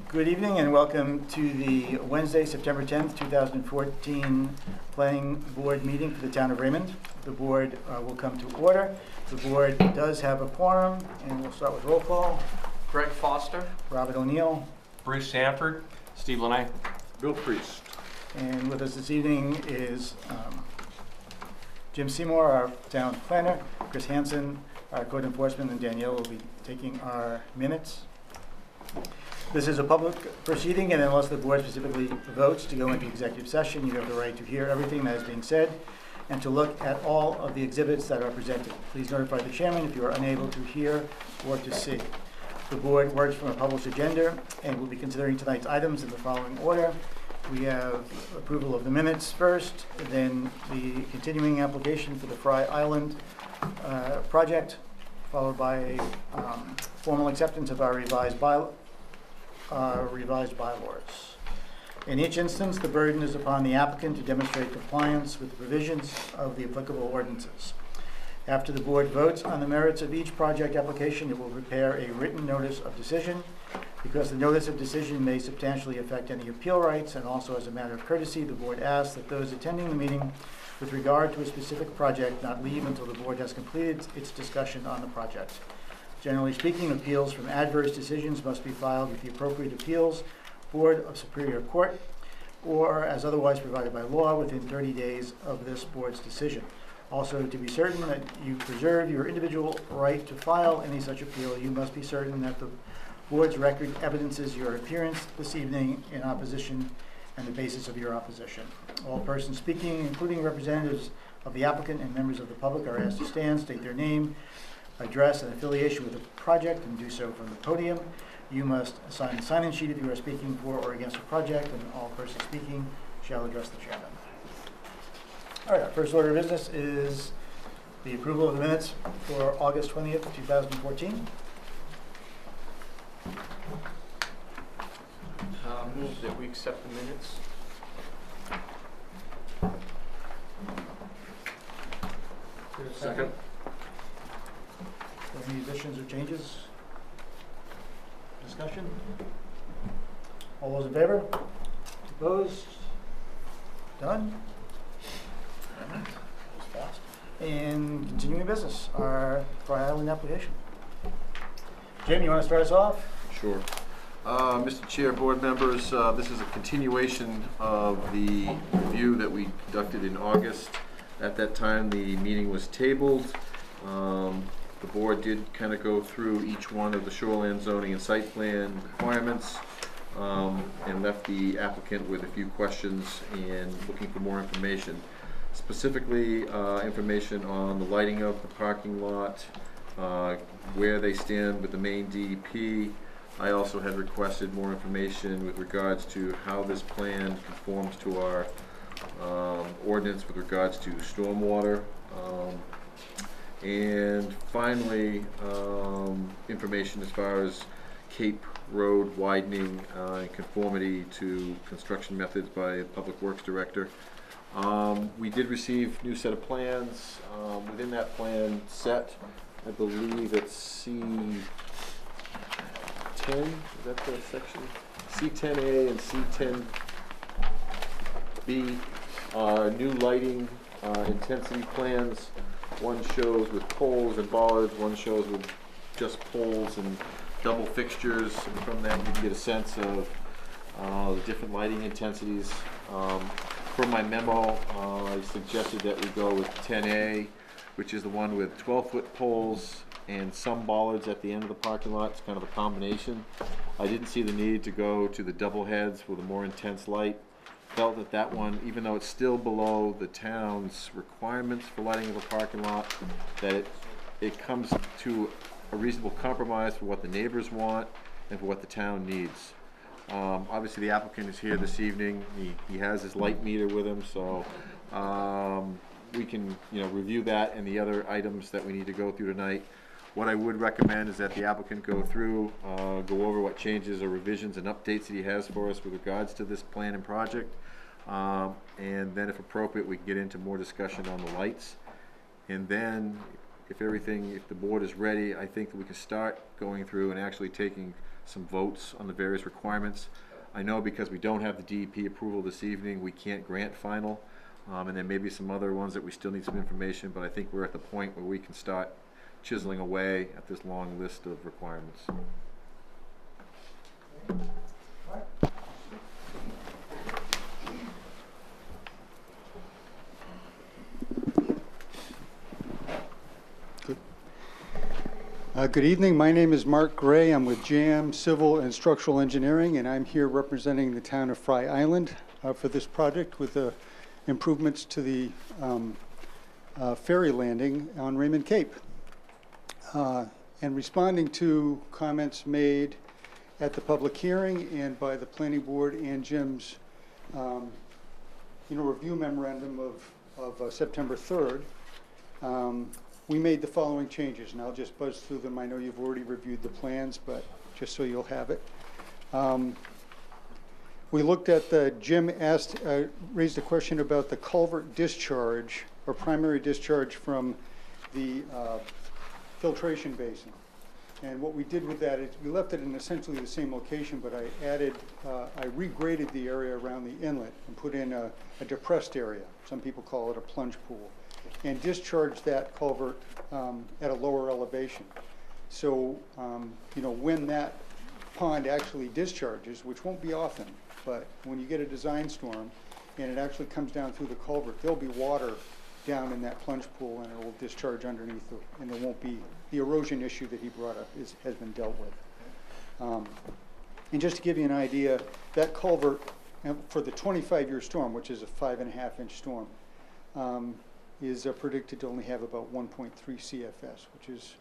Good evening and welcome to the Wednesday, September 10th, 2014 Planning Board meeting for the Town of Raymond. The board will come to order. The board does have a quorum, and we'll start with roll call. Greg Foster. Robert O'Neill. Bruce Sanford. Steve Lanay. Bill Priest. And with us this evening is Jim Seymour, our town planner, Chris Hansen, our code enforcement, and Danielle will be taking our minutes. This is a public proceeding, and unless the board specifically votes to go into executive session, you have the right to hear everything that is being said and to look at all of the exhibits that are presented. Please notify the chairman if you are unable to hear or to see. The board works from a published agenda and will be considering tonight's items in the following order. We have approval of the minutes first, then the continuing application for the Fry Island project, followed by formal acceptance of our revised bylaws. In each instance, the burden is upon the applicant to demonstrate compliance with the provisions of the applicable ordinances. After the board votes on the merits of each project application, it will prepare a written notice of decision. Because the notice of decision may substantially affect any appeal rights, and also as a matter of courtesy, the board asks that those attending the meeting with regard to a specific project not leave until the board has completed its discussion on the project. Generally speaking, appeals from adverse decisions must be filed with the appropriate appeals board of Superior Court or as otherwise provided by law within 30 days of this board's decision. Also, to be certain that you preserve your individual right to file any such appeal, you must be certain that the board's record evidences your appearance this evening in opposition and the basis of your opposition. All persons speaking, including representatives of the applicant and members of the public, are asked to stand, state their name, address, and affiliation with the project, and do so from the podium. You must sign the sign-in sheet if you are speaking for or against the project, and all persons speaking shall address the chairman. All right, our first order of business is the approval of the minutes for August 20th, 2014. Move that we accept the minutes. Second. Any additions or changes? Discussion? All those in favor? Opposed? Done? That was fast. And continuing business, our Fry Island application. Jim, you want to start us off? Sure. Mr. Chair, board members, this is a continuation of the review that we conducted in August. At that time, the meeting was tabled. The board did kind of go through each one of the shoreline zoning and site plan requirements and left the applicant with a few questions and looking for more information. Specifically, information on the lighting of the parking lot, where they stand with the main DEP. I also had requested more information with regards to how this plan conforms to our ordinance with regards to stormwater. And finally, information as far as Cape Road widening in conformity to construction methods by the Public Works Director. We did receive a new set of plans. Within that plan set, I believe it's C10, is that the section? C10A and C10B are new lighting intensity plans. One shows with poles and bollards, one shows with just poles and double fixtures. And from that you can get a sense of the different lighting intensities. For my memo, I suggested that we go with 10A, which is the one with 12-foot poles and some bollards at the end of the parking lot. It's kind of a combination. I didn't see the need to go to the double heads with a more intense light. Felt that that one, even though it's still below the town's requirements for lighting of a parking lot, that it comes to a reasonable compromise for what the neighbors want and for what the town needs. Obviously the applicant is here this evening. He has his light meter with him, so we can review that and the other items that we need to go through tonight. What I would recommend is that the applicant go through, go over what changes or revisions and updates that he has for us with regards to this plan and project. And then if appropriate, we can get into more discussion on the lights. And then if the board is ready, I think that we can start going through and actually taking some votes on the various requirements. I know because we don't have the DEP approval this evening, we can't grant final, and there may be some other ones that we still need some information, but I think we're at the point where we can start chiseling away at this long list of requirements. Good evening. My name is Mark Gray. I'm with JAM Civil and Structural Engineering, and I'm here representing the town of Fry Island for this project with the improvements to the ferry landing on Raymond Cape. And responding to comments made at the public hearing and by the planning board and Jim's review memorandum of September 3rd, we made the following changes, and I'll just buzz through them. I know you've already reviewed the plans, but just so you'll have it. We looked at Jim raised a question about the culvert discharge or primary discharge from the filtration basin. And what we did with that is we left it in essentially the same location, but I regraded the area around the inlet and put in a depressed area. Some people call it a plunge pool, and discharged that culvert at a lower elevation. So, when that pond actually discharges, which won't be often, but when you get a design storm and it actually comes down through the culvert, there'll be water down in that plunge pool and it will discharge underneath and there won't be the erosion issue that he brought up has been dealt with. And just to give you an idea, that culvert for the 25-year storm, which is a 5.5-inch storm, is predicted to only have about 1.3 CFS, which is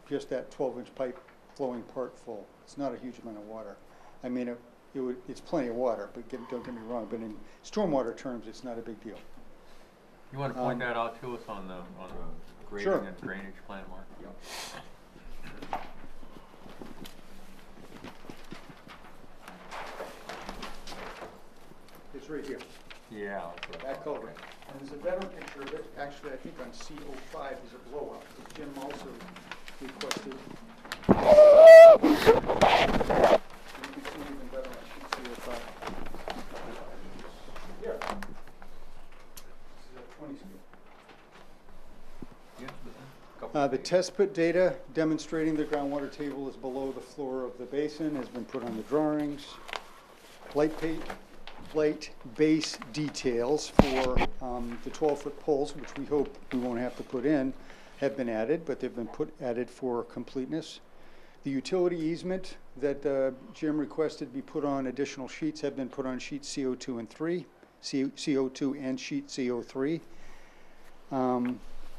just that 12-inch pipe flowing part full. It's not a huge amount of water. I mean, it's plenty of water, but don't get me wrong. But in stormwater terms, it's not a big deal. You want to point that out to us on the grading Sure. and drainage plan, Mark? Yeah. It's right here. Yeah. That's what I That thought. culvert. And there's a better picture of it. Actually, I think on CO5 is a blow up. Jim also requested. You can see even better on sheet CO5. Here. This is a 20 scale. Yeah, couple The test pit data demonstrating the groundwater table is below the floor of the basin has been put on the drawings. Light base details for the 12-foot poles, which we hope we won't have to put in, have been added, but they've been added for completeness. The utility easement that Jim requested be put on additional sheets have been put on sheets CO2 and 3, CO2 and sheet CO3.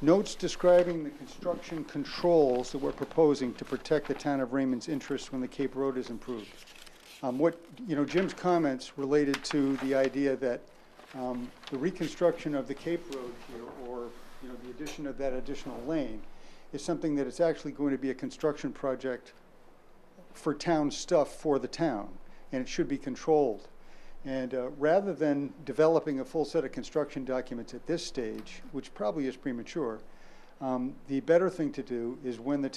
Notes describing the construction controls that we're proposing to protect the town of Raymond's interests when the Cape Road is improved. Jim's comments related to the idea that the reconstruction of the Cape Road here, or the addition of that additional lane, is something that it's actually going to be a construction project for town stuff for the town, and it should be controlled. And rather than developing a full set of construction documents at this stage, which probably is premature, the better thing to do is when the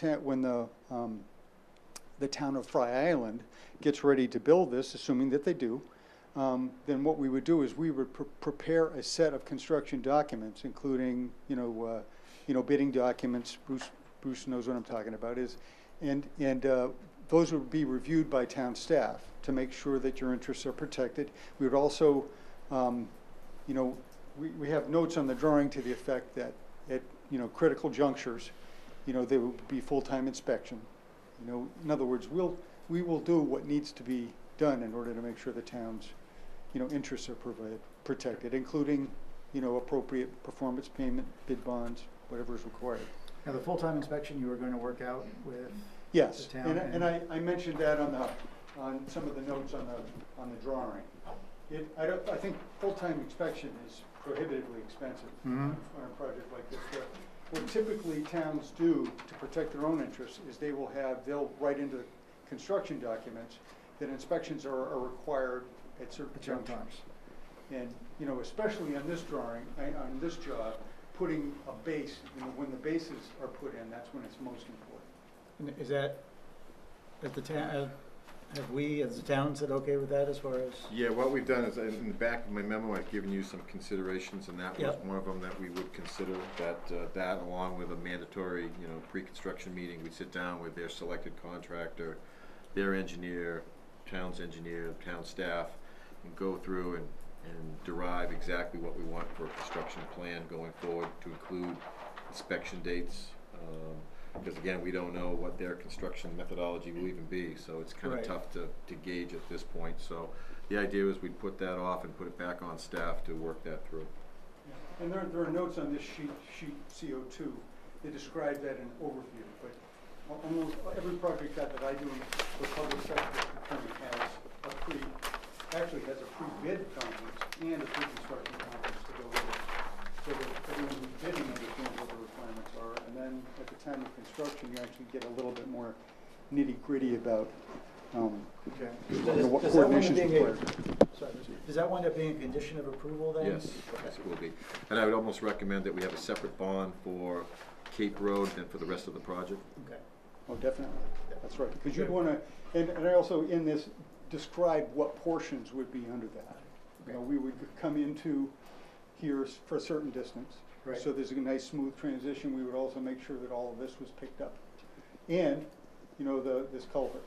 town of Fry Island gets ready to build this, assuming that they do, then what we would do is we would prepare a set of construction documents, including bidding documents. Bruce knows what I'm talking about. And those would be reviewed by town staff to make sure that your interests are protected. We would also, we have notes on the drawing to the effect that at critical junctures, there will be full-time inspection. In other words, we will do what needs to be done in order to make sure the town's, interests are protected, including, appropriate performance payment, bid bonds, whatever is required. Now, the full-time inspection you were going to work out with Yes, the town. and I mentioned that on some of the notes on the drawing. I think full-time inspection is prohibitively expensive Mhm. on a project like this. What typically towns do to protect their own interests is they'll write into the construction documents that inspections are required at certain At certain junctures. And, especially on this drawing, on this job, putting a base, when the bases are put in, that's when it's most important. And is that, at the town, Have we, as a town, said okay with that as far as? Yeah, what we've done is, in the back of my memo, I've given you some considerations, and that was Yep. one of them that we would consider, that along with a mandatory, pre-construction meeting, we'd sit down with their selected contractor, their engineer, town staff, and go through and derive exactly what we want for a construction plan going forward, to include inspection dates. Because again, we don't know what their construction methodology will even be, so it's kind of Right. tough to gauge at this point. So the idea is we'd put that off and put it back on staff to work that through. And there are notes on this sheet CO2 that describe that in overview, but almost every project that I do in the public sector procurement has has a pre-bid conference and a pre-construction conference to go with it. So that everyone who's bidding understands what the requirements are, and then at the time of construction, you actually get a little bit more nitty-gritty about, what Does that wind up coordination's being required. Does that wind up being a condition of approval then? Yes, yes, it will be. And I would almost recommend that we have a separate bond for Cape Road than for the rest of the project. Okay. Oh, definitely, that's right, because you'd wanna, and I also in this describe what portions would be under that. You know, we would come into here for a certain distance. Right. So there's a nice smooth transition. We would also make sure that all of this was picked up. And, this culvert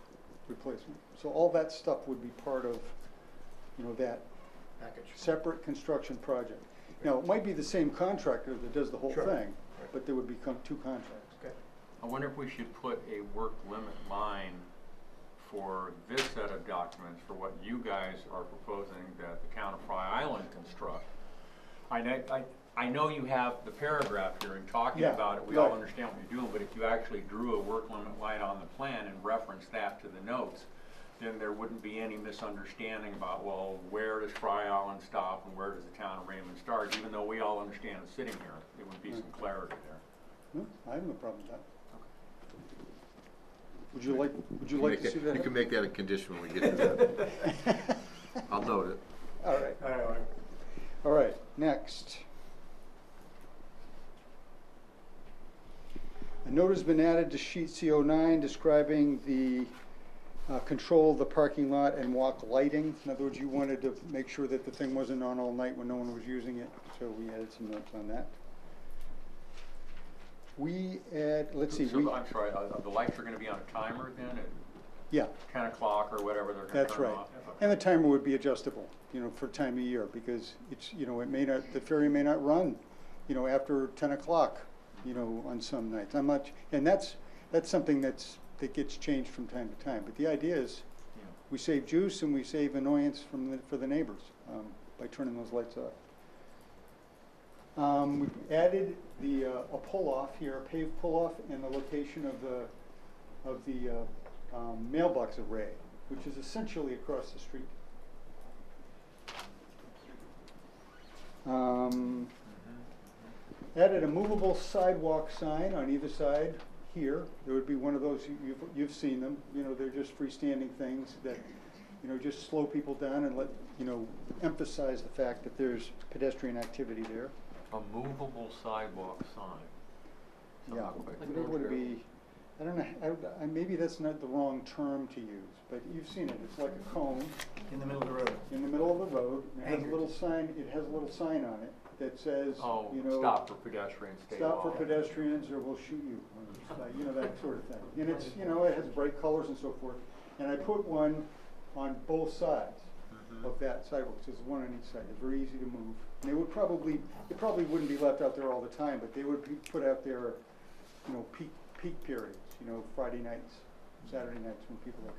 replacement. So all that stuff would be part of, that Package. separate construction project. Now, it might be the same contractor that does the whole Sure. thing, but there would become two contracts. Okay. I wonder if we should put a work limit line for this set of documents for what you guys are proposing that the town of Fry Island construct. I know you have the paragraph here and talking Yeah, about it, we all right. understand what you're doing, but if you actually drew a work limit line on the plan and referenced that to the notes, then there wouldn't be any misunderstanding about, well, where does Fry Island stop and where does the town of Raymond start? Even though we all understand it's sitting here, there would be some clarity there. No, I have no problem with that. Would you like to see that? You can make that a condition when we get to that. I'll note it. All right. All right, next. A note has been added to sheet CO9 describing the control of the parking lot and walk lighting. In other words, you wanted to make sure that the thing wasn't on all night when no one was using it, so we added some notes on that. Let's see. So, I'm sorry, the lights are gonna be on a timer then at Yeah, 10 o'clock or whatever they're gonna that's turn right. off? And the timer would be adjustable, for time of year, because it's, it may not, the ferry may not run, after 10 o'clock, on some nights. And that's something that gets changed from time to time. But the idea is, Yeah. we save juice and we save annoyance for the neighbors by turning those lights off. We've added a pull-off here, a paved pull-off, in the location of the mailbox array, which is essentially across the street. Added a movable sidewalk sign on either side here. There would be one of those, you've seen them, they're just freestanding things that, just slow people down and emphasize the fact that there's pedestrian activity there. A movable sidewalk sign. Yeah, it would be, I don't know, maybe that's not the wrong term to use, but you've seen it. It's like a cone In the middle of the road. in the middle of the road. And it has a Anchored. little sign, on it that says, Oh, stop for pedestrians, stay stop for off. pedestrians or we'll shoot you, that sort of thing. And it's, it has bright colors and so forth. And I put one on both sides of that sidewalk. So there's one on each side. They're very easy to move. And it probably wouldn't be left out there all the time, but they would be put out there, peak periods, Friday nights, Saturday nights when people are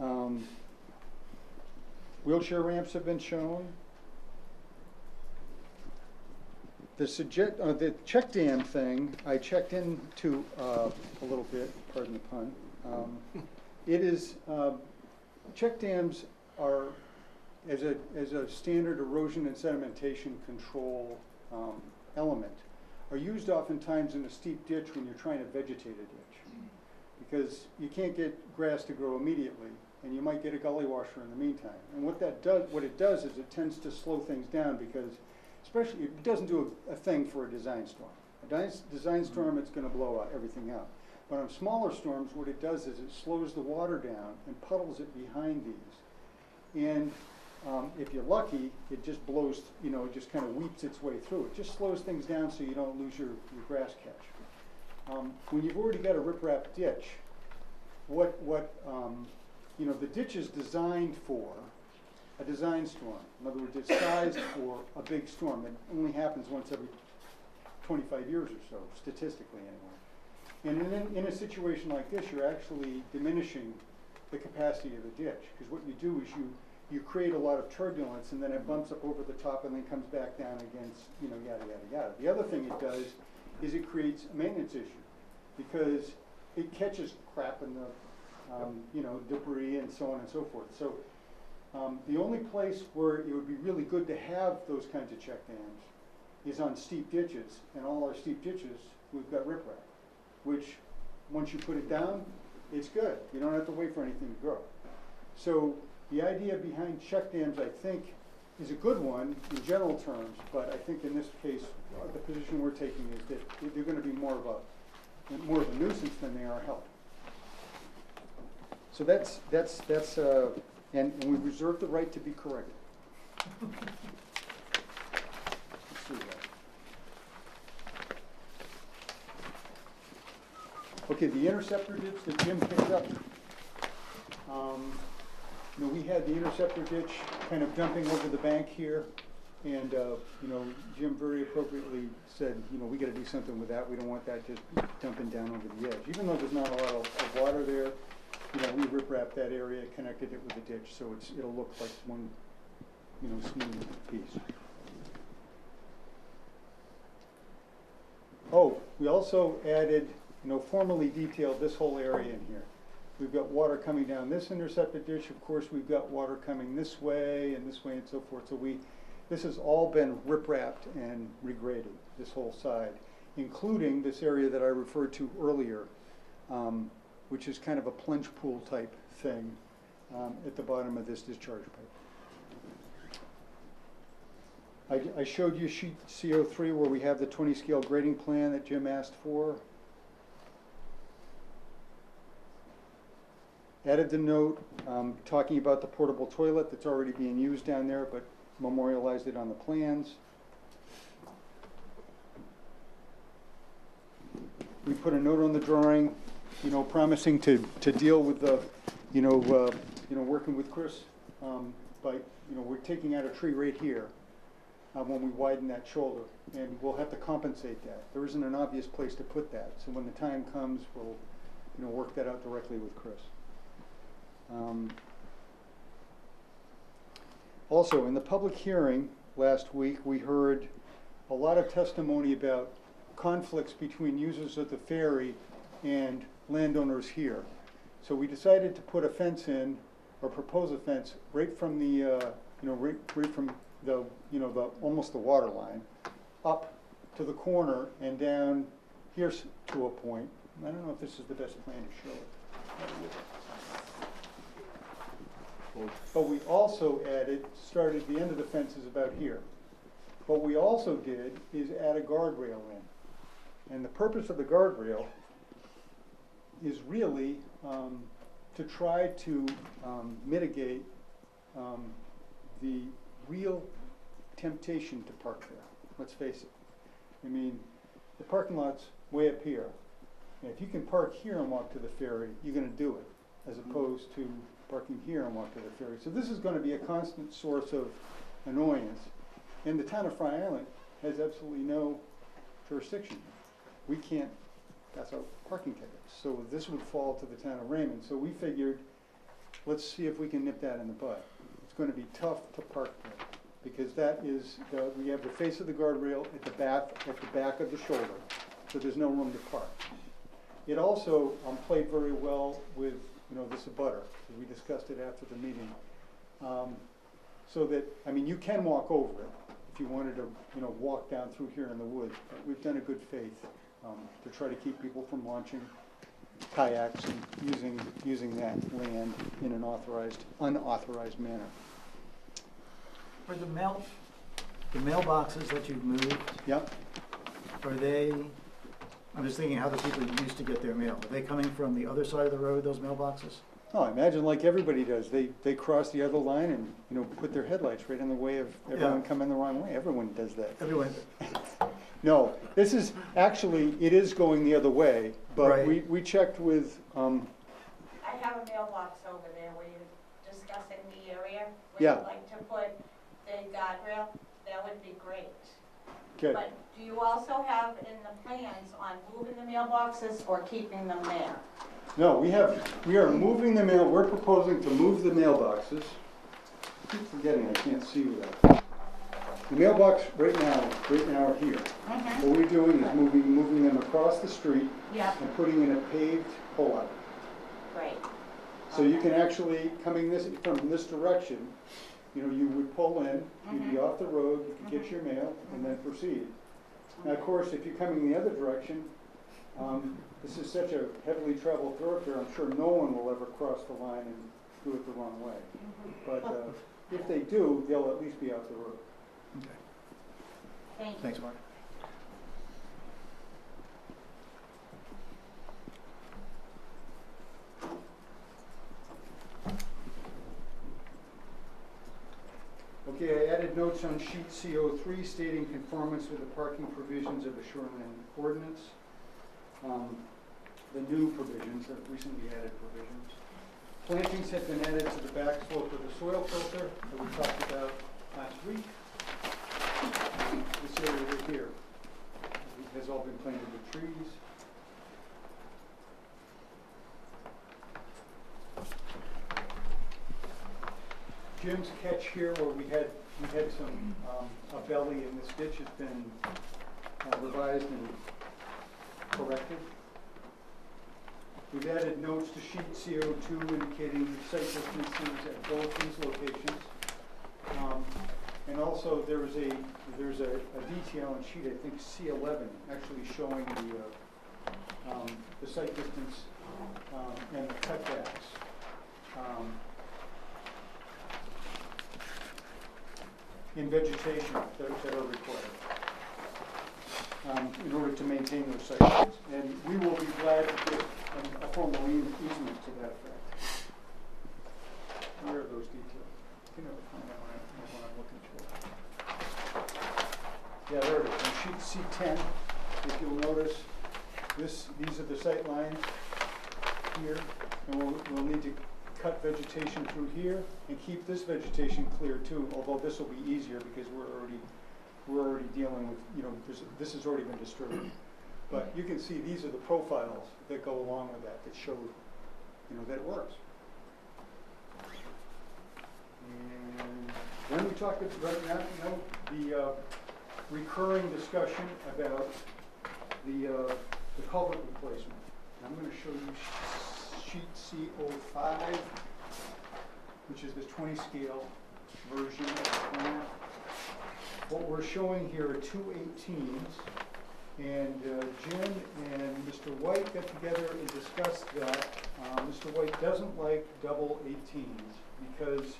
coming in. Wheelchair ramps have been shown. The check dam thing, I checked into a little bit, pardon the pun. It is, check dams are, as a standard erosion and sedimentation control element, are used oftentimes in a steep ditch when you're trying to vegetate a ditch. Because you can't get grass to grow immediately, and you might get a gully washer in the meantime. And what it does is it tends to slow things down, because especially, it doesn't do a thing for a design storm. A design storm, it's gonna blow everything out. But on smaller storms, what it does is it slows the water down and puddles it behind these. And if you're lucky, it just blows, you know, it just kind of weeps its way through. It just slows things down so you don't lose your grass catch. When you've already got a riprap ditch, you know, the ditch is designed for a design storm. In other words, it's sized for a big storm that only happens once every 25 years or so, statistically anyway. And in a situation like this, you're actually diminishing the capacity of the ditch, because what you do is you create a lot of turbulence, and then it bumps up over the top and then comes back down against, you know, yada, yada, yada. The other thing it does is it creates a maintenance issue, because it catches crap in the, you know, debris and so on and so forth. So the only place where it would be really good to have those kinds of check dams is on steep ditches, and all our steep ditches, we've got riprap, which once you put it down, it's good. You don't have to wait for anything to grow. So the idea behind check dams, I think, is a good one in general terms, but I think in this case, the position we're taking is that they're going to be more of a nuisance than they are help. So that's and we reserve the right to be corrected. Let's see that. Okay, the interceptor ditch that Jim picked up. You know, we had the interceptor ditch kind of dumping over the bank here, and you know, Jim very appropriately said, you know, we got to do something with that. We don't want that just dumping down over the edge. Even though there's not a lot of water there, you know, we rip-wrapped that area, connected it with a ditch, so it'll look like one, you know, smooth piece. Oh, we also added, you know, formally detailed this whole area in here. We've got water coming down this intercepted ditch. Of course, we've got water coming this way and so forth. So this has all been rip-wrapped and regraded, this whole side, including this area that I referred to earlier, which is kind of a plunge pool type thing at the bottom of this discharge pipe. I showed you sheet CO3 where we have the 20 scale grading plan that Jim asked for. Added the note talking about the portable toilet that's already being used down there, but memorialized it on the plans. We put a note on the drawing, you know, promising to deal with the, working with Chris, but, you know, we're taking out a tree right here when we widen that shoulder, and we'll have to compensate that. There isn't an obvious place to put that, so when the time comes, we'll, you know, work that out directly with Chris. Also, in the public hearing last week, we heard a lot of testimony about conflicts between users of the ferry and landowners here. So we decided to put a fence in, or propose a fence, right from the, right from the, almost the water line, up to the corner and down here to a point. I don't know if this is the best plan to show it. But we also started, the end of the fence is about here. What we also did is add a guardrail in. And the purpose of the guardrail is really to try to mitigate the real temptation to park there. Let's face it. I mean, the parking lot's way up here. And if you can park here and walk to the ferry, you're going to do it, as opposed to parking here and walk to the ferry. So this is going to be a constant source of annoyance. And the town of Fry Island has absolutely no jurisdiction. We can't pass out parking tickets. So this would fall to the town of Raymond. So we figured, let's see if we can nip that in the bud. It's going to be tough to park there, because that is, we have the face of the guardrail at the back of the shoulder, so there's no room to park. It also played very well with, this abutter. We discussed it after the meeting. So that, I mean, you can walk over it if you wanted to, walk down through here in the woods. But we've done a good faith to try to keep people from launching kayaks and using that land in an unauthorized manner. For the mailboxes that you've moved, Yep. are they I'm just thinking how the people used to get their mail. Are they coming from the other side of the road, those mailboxes? Oh, I imagine like everybody does, they cross the other line and, you know, put their headlights right in the way of everyone Yeah. coming the wrong way. Everyone does that. Everyone, No, this is, actually, it is going the other way, but Right. we checked with, I have a mailbox over there where you're discussing the area where Yeah. you'd like to put the guardrail. That would be great. okay, But do you also have in the plans on moving the mailboxes or keeping them there? no, we are moving the mail, we're proposing to move the mailboxes. I keep forgetting, I can't see without. The mailbox right now are here. Mm-hmm. What we're doing is moving them across the street Yeah, and putting in a paved pull-out. great. So you can actually, coming from this direction, you know, you would pull in, you'd be off the road, you could get your mail, and then proceed. Now, of course, if you're coming the other direction, this is such a heavily traveled thoroughfare, I'm sure no one will ever cross the line and do it the wrong way. But if they do, they'll at least be off the road. okay, Thank you. thanks, Mark. Okay, I added notes on sheet CO3 stating conformance with the parking provisions of the shoreline ordinance. The new provisions, the recently added provisions. Plantings have been added to the back slope of the soil filter that we talked about last week. This area right here has all been planted with trees. Jim's catch here where we had some, a belly in this ditch has been revised and corrected. We've added notes to sheet CO2 indicating the site distances at both these locations. And also there's a detail on sheet, I think C11, actually showing the site distance and the cutbacks. In vegetation that are required in order to maintain those sites. And we will be glad to give a formal easement to that effect. Where are those details? You know, find out what I'm looking for. Yeah, there it is. On sheet C10, if you'll notice, these are the sight lines here, and we'll need to cut vegetation through here and keep this vegetation clear too, although this will be easier because we're already dealing with, you know, this has already been disturbed. But you can see these are the profiles that go along with that show, you know, that it works. And then we talked right now, you know, the recurring discussion about the culvert replacement. I'm going to show you sheet C05, which is the 20 scale version of the plan. What we're showing here are two 18s, and Jim and Mr. White got together and discussed that. Mr. White doesn't like double 18s because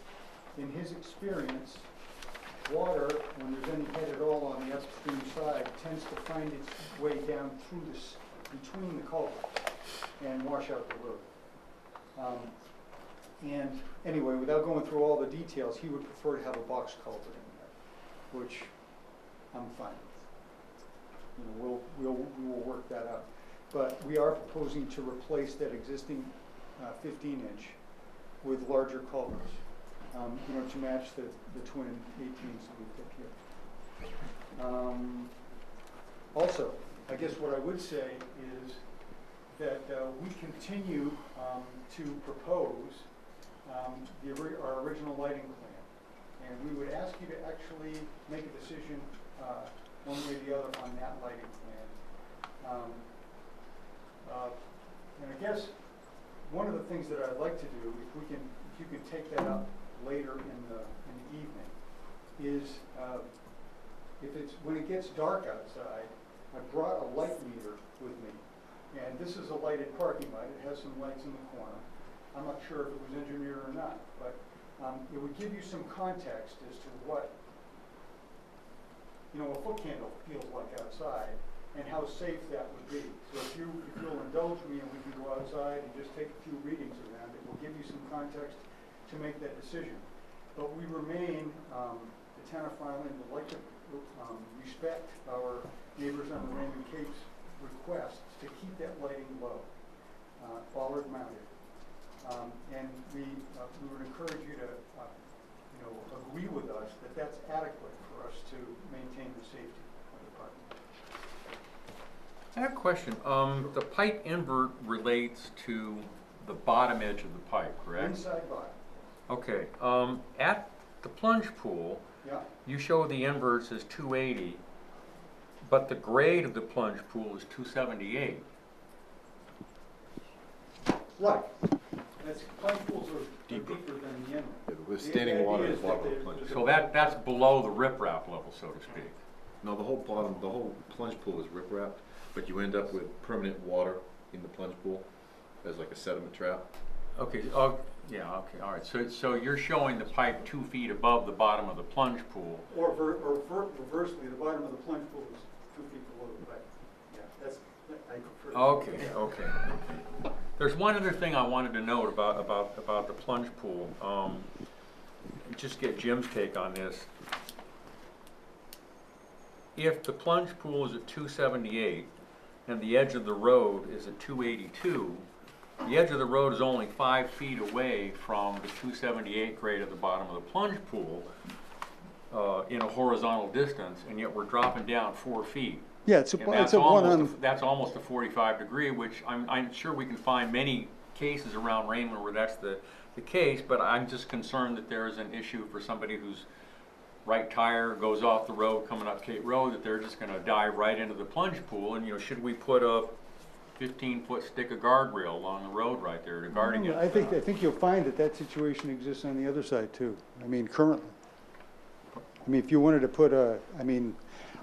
in his experience, water, when there's any head at all on the upstream side, tends to find its way down through this, between the culverts and wash out the road. And anyway, without going through all the details, he would prefer to have a box culvert in there, which I'm fine with. You know, we will work that out. But we are proposing to replace that existing 15-inch with larger culverts, you know, to match the twin 18s that we've got here. Also, I guess what I would say is that we continue to propose our original lighting plan. And we would ask you to actually make a decision one way or the other on that lighting plan. And I guess one of the things that I'd like to do, if you could take that up later in the evening, is when it gets dark outside, I brought a light meter with me. And this is a lighted parking lot. It has some lights in the corner. I'm not sure if it was engineered or not, but it would give you some context as to what, you know, a foot candle feels like outside. and how safe that would be. So if you'll indulge me and we can go outside and just take a few readings around it, we'll give you some context to make that decision. But we remain, the town of Highland would like to respect our neighbors on the Raymond Capes request to keep that lighting low, bollard mounted. And we would encourage you to agree with us that that's adequate for us to maintain the safety of the parking. I have a question. The pipe invert relates to the bottom edge of the pipe, correct? Inside bottom, Okay. At the plunge pool, yeah. you show the inverts as 280, but the grade of the plunge pool is 278. Right. That's, plunge pools are deeper than the inlet. With standing water at the bottom of the idea is plunge. that So that's below the riprap level, so to speak. No, the whole plunge pool is riprap, but you end up with permanent water in the plunge pool as like a sediment trap. Okay, oh, yeah, okay, all right. So you're showing the pipe 2 feet above the bottom of the plunge pool. Or reversely, the bottom of the plunge pool is 2 feet below the pipe. Yeah, that's, I prefer. Okay. There's one other thing I wanted to note about the plunge pool. Just get Jim's take on this. If the plunge pool is at 278 and the edge of the road is at 282, the edge of the road is only 5 feet away from the 278 grade at the bottom of the plunge pool in a horizontal distance, and yet we're dropping down 4 feet. Yeah, it's And that's almost a 45 degree, which I'm sure we can find many cases around Raymond where that's the case, but I'm just concerned that there is an issue for somebody whose right tire goes off the road coming up Cape Road, that they're just gonna dive right into the plunge pool, and should we put a 15-foot stick of guardrail along the road right there to guard against I think you'll find that situation exists on the other side too. I mean, currently. I mean, if you wanted to put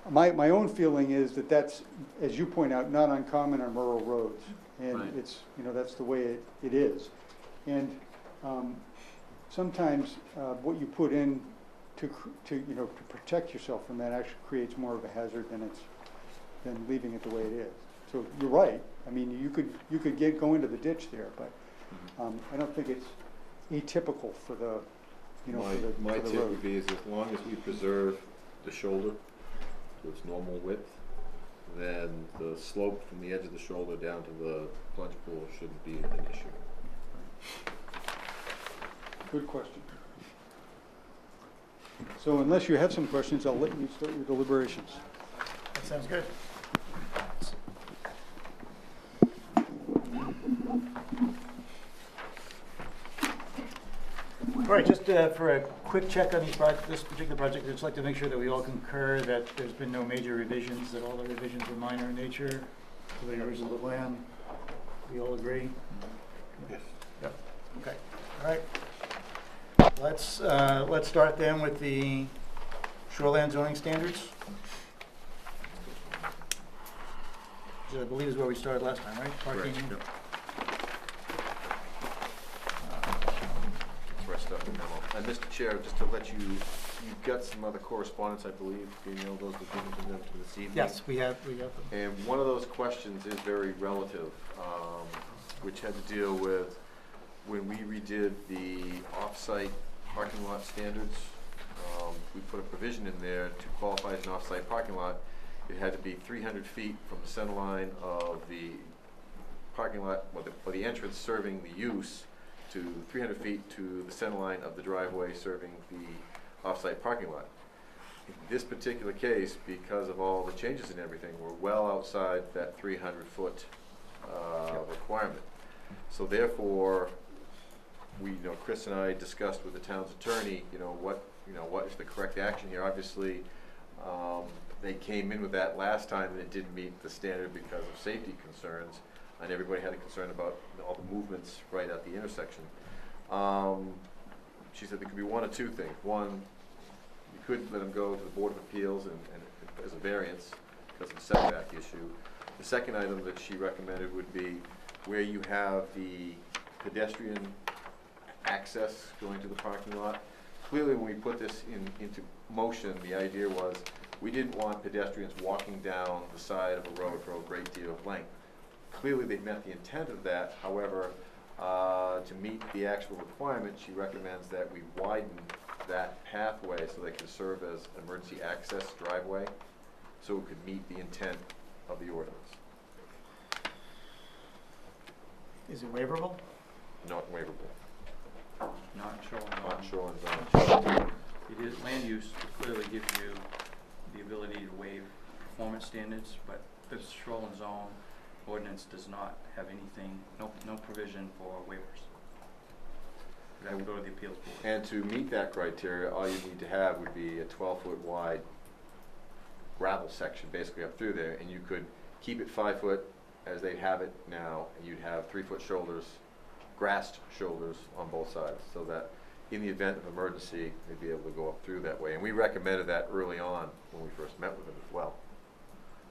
my own feeling is that that's, as you point out, not uncommon on rural roads. And Right. it's, that's the way it is. And sometimes what you put in to protect yourself from that actually creates more of a hazard than leaving it the way it is. So you're right. I mean, you could go into the ditch there, but I don't think it's atypical for the, My for the tip road. would be is as long as we preserve the shoulder to its normal width, then the slope from the edge of the shoulder down to the plunge pool shouldn't be an issue. Good question. So unless you have some questions, I'll let you start your deliberations. That sounds good. All right, just for a quick check on this particular project, I'd just like to make sure that we all concur that there's been no major revisions, that all the revisions are minor in nature to the original plan. We all agree? Yes. Yep. Okay, all right. Let's start then with the shoreline zoning standards. Which I believe is where we started last time, right? Parking. Correct, yep. Rest up the memo. And Mr. Chair, just to let you've got some other correspondence, I believe, you know, those were given to them this evening. Yes, we got them. And one of those questions is very relative, which had to deal with when we redid the off-site parking lot standards. We put a provision in there to qualify as an off-site parking lot. It had to be 300 feet from the center line of the parking lot, or the entrance serving the use, to 300 feet to the center line of the driveway serving the off-site parking lot. In this particular case, because of all the changes and everything, we're well outside that 300-foot requirement. So therefore, Chris and I discussed with the town's attorney, what is the correct action here? Obviously, they came in with that last time and it didn't meet the standard because of safety concerns, and everybody had a concern about all the movements right at the intersection. She said there could be one of two things. One, you could let them go to the Board of Appeals and as a variance because of the setback issue. The second item that she recommended would be where you have the pedestrian access going to the parking lot. Clearly, when we put this into motion, the idea was we didn't want pedestrians walking down the side of a road for a great deal of length. Clearly, they met the intent of that, however, to meet the actual requirement, she recommends that we widen that pathway so they can serve as emergency access driveway, so it could meet the intent of the ordinance. Is it waivable? Not waivable, Not shoreline. not shoreline zone. It is, land use clearly gives you the ability to waive performance standards, but the shoreline zone ordinance does not have anything, no provision for waivers. You have to go to the appeals board. And to meet that criteria, all you need to have would be a 12-foot wide gravel section basically up through there, and you could keep it 5 foot as they have it now, and you'd have 3-foot shoulders, grassed shoulders on both sides, so that in the event of emergency, they'd be able to go up through that way. And we recommended that early on when we first met with them as well.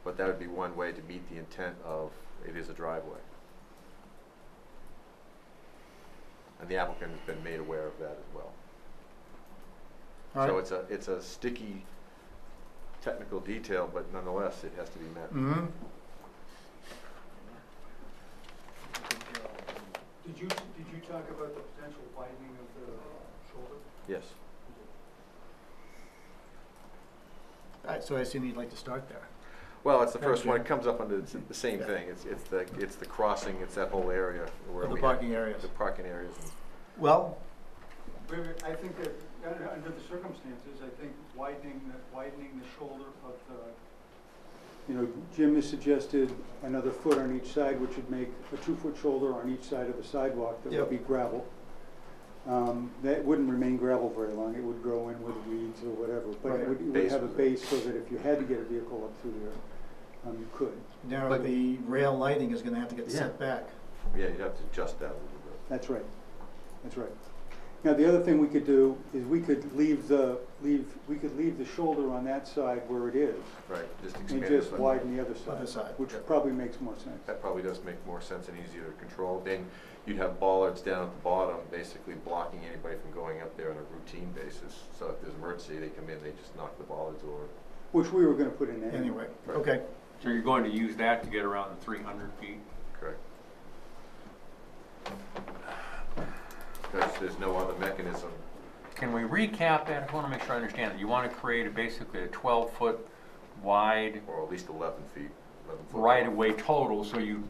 But that would be one way to meet the intent of it is a driveway. And the applicant has been made aware of that as well. All So right. it's a sticky technical detail, but nonetheless, it has to be met. Mm-hmm. Did you talk about the potential widening of the shoulder? Yes. All right, so I assume you'd like to start there. Well, it's the first Thank one. you. It comes up under the same Yeah. thing. It's the crossing. It's that whole area where Of the we parking have areas. the parking areas. Well, I think that, under the circumstances, I think widening the shoulder of the, Jim has suggested another foot on each side, which would make a 2-foot shoulder on each side of the sidewalk that Yep. would be gravel. That wouldn't remain gravel very long. It would grow in with weeds or whatever, but Right. it would have a base so that if you had to get a vehicle up through there, you could. now But- the rail lighting is gonna have to get Yeah. set back. Yeah, you'd have to adjust that a little bit. That's right. That's right. Now, the other thing we could do is we could leave the shoulder on that side where it is Right. Just and expand just it. widen the other Other side, side. which Yeah. probably makes more sense. That probably does make more sense and easier to control. Then you'd have bollards down at the bottom, basically blocking anybody from going up there on a routine basis. So if there's an emergency, they come in, they just knock the bollards over. Which we were gonna put in anyway. Anyway, Right. okay. So you're going to use that to get around the 300 feet? Correct. Because there's no other mechanism. Can we recap that? I want to make sure I understand. You want to create basically a 12-foot wide Or at least 11 feet, 11 foot. right-of-way total, so you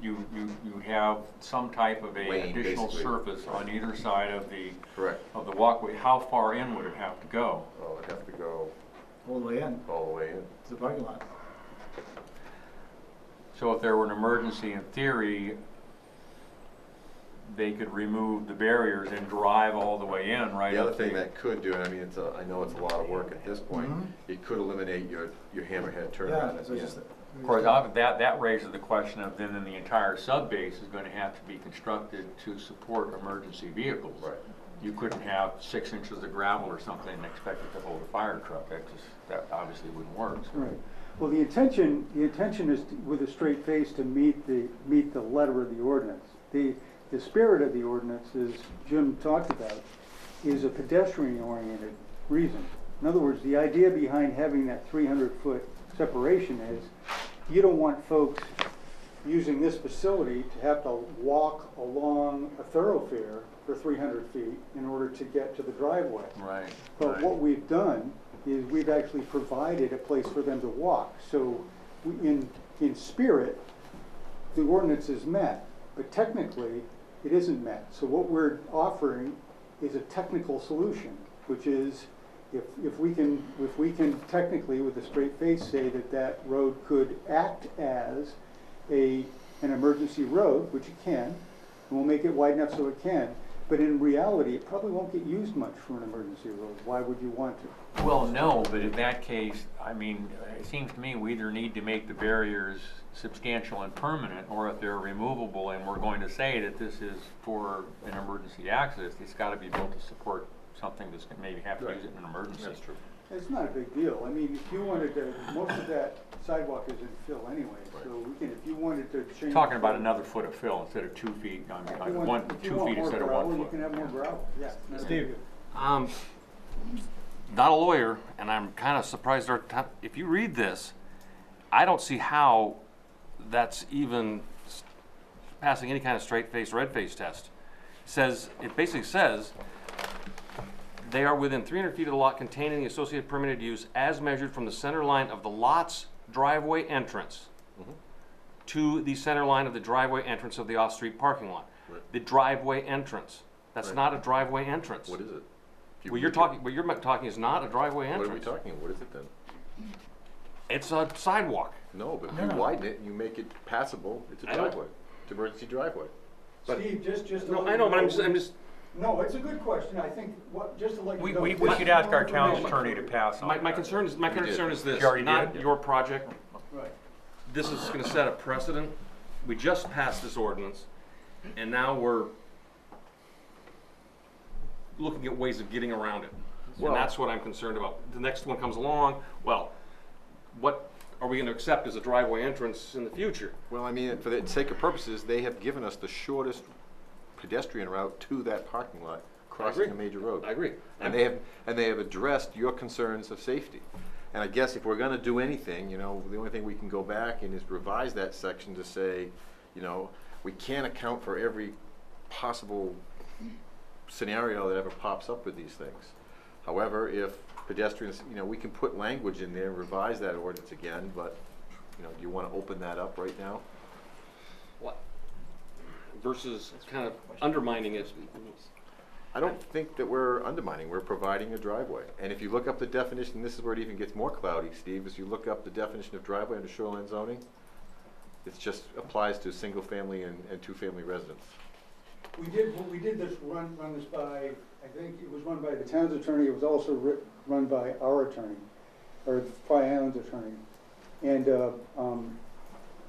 have some type of a Lane, additional basically. surface on either side of the Correct. walkway. How far in would it have to go? Well, it'd have to go All the way in all the way in. to the parking lot. So if there were an emergency, in theory, they could remove the barriers and drive all the way in, right? The other up thing to- that could do, and I mean, I know it's a lot of work at this point, Mhm. it could eliminate your hammerhead Yeah, turnaround at so the just. end. Of course, that raises the question of then the entire sub-base is going to have to be constructed to support emergency vehicles. Right. You couldn't have 6 inches of gravel or something and expect it to hold a fire truck. That obviously wouldn't work. So. Right. Well, the intention is with a straight face to meet the letter of the ordinance. The spirit of the ordinance, as Jim talked about, is a pedestrian-oriented reason. In other words, the idea behind having that 300-foot separation is you don't want folks using this facility to have to walk along a thoroughfare for 300 feet in order to get to the driveway. Right. But what we've done is we've actually provided a place for them to walk. So in spirit, the ordinance is met, but technically it isn't met. So what we're offering is a technical solution, which is if we can technically with a straight face say that road could act as an emergency road, which it can, and we'll make it wide enough so it can. But in reality, it probably won't get used much for an emergency road. Why would you want to? Well, no, but in that case, I mean, it seems to me we either need to make the barriers substantial and permanent, or if they're removable and we're going to say that this is for an emergency access, it's got to be built to support something that's going to maybe have to use it in an emergency. That's true. It's not a big deal. I mean, if you wanted to, most of that sidewalk is in fill anyway, so we can, if you wanted to change. Talking about another foot of fill instead of 2 feet, I If you mean, want- if you 2 want feet more instead of gravel, 1 You foot. can have more gravel, yeah. not a big Steve. deal. not a lawyer, and I'm kind of surprised if you read this, I don't see how that's even passing any kind of straight-face, red-face test. It basically says, they are within 300 feet of the lot containing the associated permitted use as measured from the center line of the lot's driveway entrance to the center line of the driveway entrance of the off-street parking lot. Right. The driveway entrance. That's Right. not a driveway entrance. What is it? If you What you're look talking, what you're talking is not a driveway at- entrance. What are we talking, what is it then? It's a sidewalk. No, but if No, you no. widen it and you make it passable, it's a I don't- driveway. It's an emergency driveway. But- Steve, just to No, let I you know, but I'm just, No, it's a good question. I think, just to let you know. We this should is ask more our town information. attorney to pass on my that. concern is, this, You already not did? your project. Right. This is gonna set a precedent. We just passed this ordinance, and now we're looking at ways of getting around it. Well- And that's what I'm concerned about. The next one comes along, well, what are we gonna accept as a driveway entrance in the future? Well, I mean, for the sake of purposes, they have given us the shortest pedestrian route to that parking lot, crossing a agree. major road. I agree. And they have addressed your concerns of safety. And I guess if we're gonna do anything, you know, the only thing we can go back and is revise that section to say, you know, we can't account for every possible scenario that ever pops up with these things. However, if pedestrians, you know, we can put language in there and revise that ordinance again, but, you know, do you wanna open that up right now? What? Versus kind of undermining it. I don't think that we're undermining, we're providing a driveway. And if you look up the definition, this is where it even gets more cloudy, Steve, is you look up the definition of driveway under shoreline zoning, it just applies to single-family and two-family residents. We did this run this by, I think it was run by the town's attorney, it was also run by our attorney, or Phi Island's attorney. And,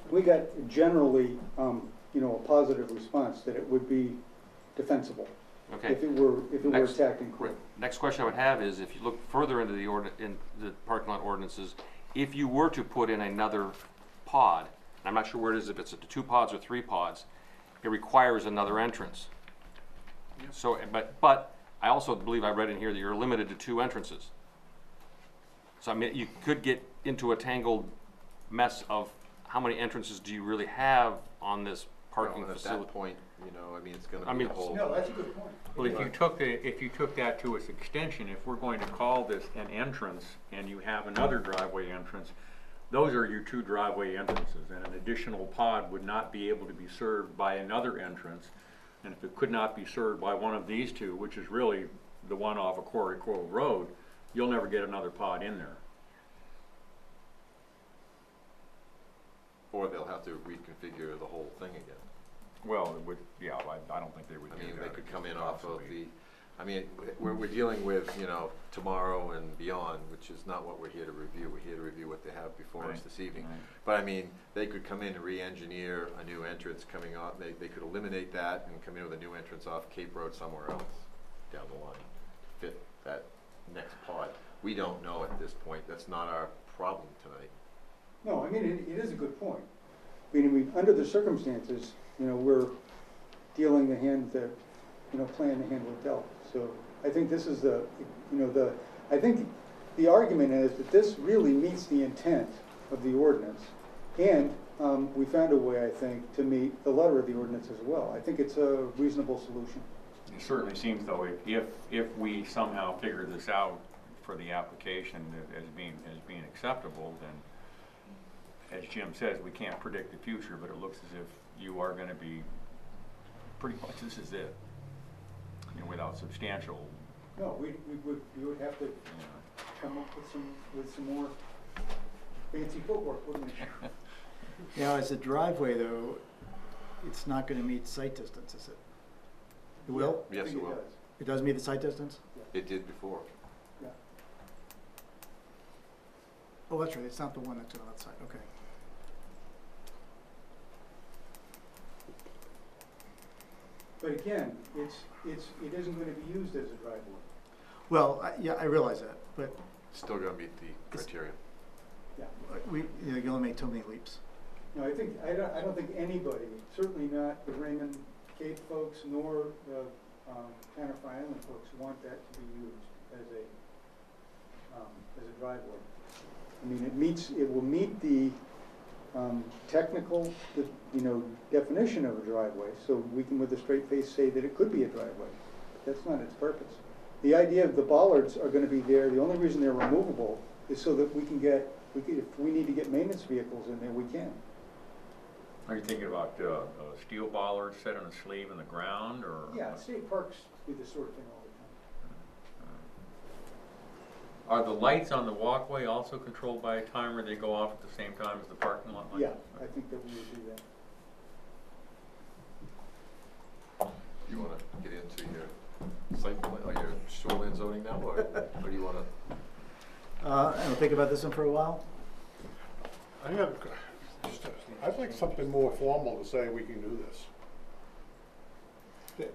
we got generally, you know, a positive response that it would be defensible Okay. if it were Next. attacked in court. Next question I would have is, if you look further into in the parking lot ordinances, if you were to put in another pod, and I'm not sure where it is, if it's 2 pods or 3 pods, it requires another entrance. So, but I also believe I read in here that you're limited to 2 entrances. So I mean, you could get into a tangled mess of how many entrances do you really have on this parking Well, facility? At that point, you know, I mean, it's I gonna be mean- a whole. No, that's a good point. Well, if you took that to its extension, if we're going to call this an entrance and you have another driveway entrance, those are your 2 driveway entrances, and an additional pod would not be able to be served by another entrance. And if it could not be served by one of these 2, which is really the one off of Quarry Cove Road, you'll never get another pod in there. Or they'll have to reconfigure the whole thing again. Well, it would, yeah, I don't think they would I do mean, that. they could come in It's off of obsolete. I mean, we're dealing with, you know, tomorrow and beyond, which is not what we're here to review. We're here to review what they have before us Right, this evening. right. But I mean, they could come in and re-engineer a new entrance coming off, they could eliminate that and come in with a new entrance off Cape Road somewhere else down the line, fit that next pod. We don't know at this point, that's not our problem tonight. No, I mean, it is a good point. I mean, under the circumstances, you know, we're dealing the hand that, you know, playing the hand we're dealt. So I think this is the, you know, I think the argument is that this really meets the intent of the ordinance. And we found a way, I think, to meet the letter of the ordinance as well. I think it's a reasonable solution. It certainly seems though, if we somehow figure this out for the application as being acceptable, then, as Jim says, we can't predict the future, but it looks as if you are gonna be, pretty much this is it. You know, without substantial, No, we would have to you know, come up with some more fancy footwork, wouldn't we? Now, as a driveway though, it's not gonna meet site distance, is it? It will? I Yes, think it will. does. It does meet the site distance? It did before. Yeah. Oh, that's right, it's not the one that's on that side, okay. But again, it isn't gonna be used as a driveway. Well, yeah, I realize that, but Still gonna meet the criteria. Yeah. you know, you only make so many leaps. No, I don't think anybody, certainly not the Raymond Cape folks, nor the town of Fire Island folks want that to be used as a as a driveway. I mean, it will meet the technical, definition of a driveway, so we can with a straight face say that it could be a driveway. That's not its purpose. The idea of the bollards are gonna be there, the only reason they're removable is so that if we need to get maintenance vehicles in there, we can. Are you thinking about steel bollards set in a sleeve in the ground, or? Yeah, state parks do this sort of thing all the time. Are the lights on the walkway also controlled by a timer? They go off at the same time as the parking lot lights? Yeah, I think that we would do that. You wanna get into your site plan, or your shoreline zoning now, or do you wanna? And we'll think about this one for a while. I'd like something more formal to say we can do this.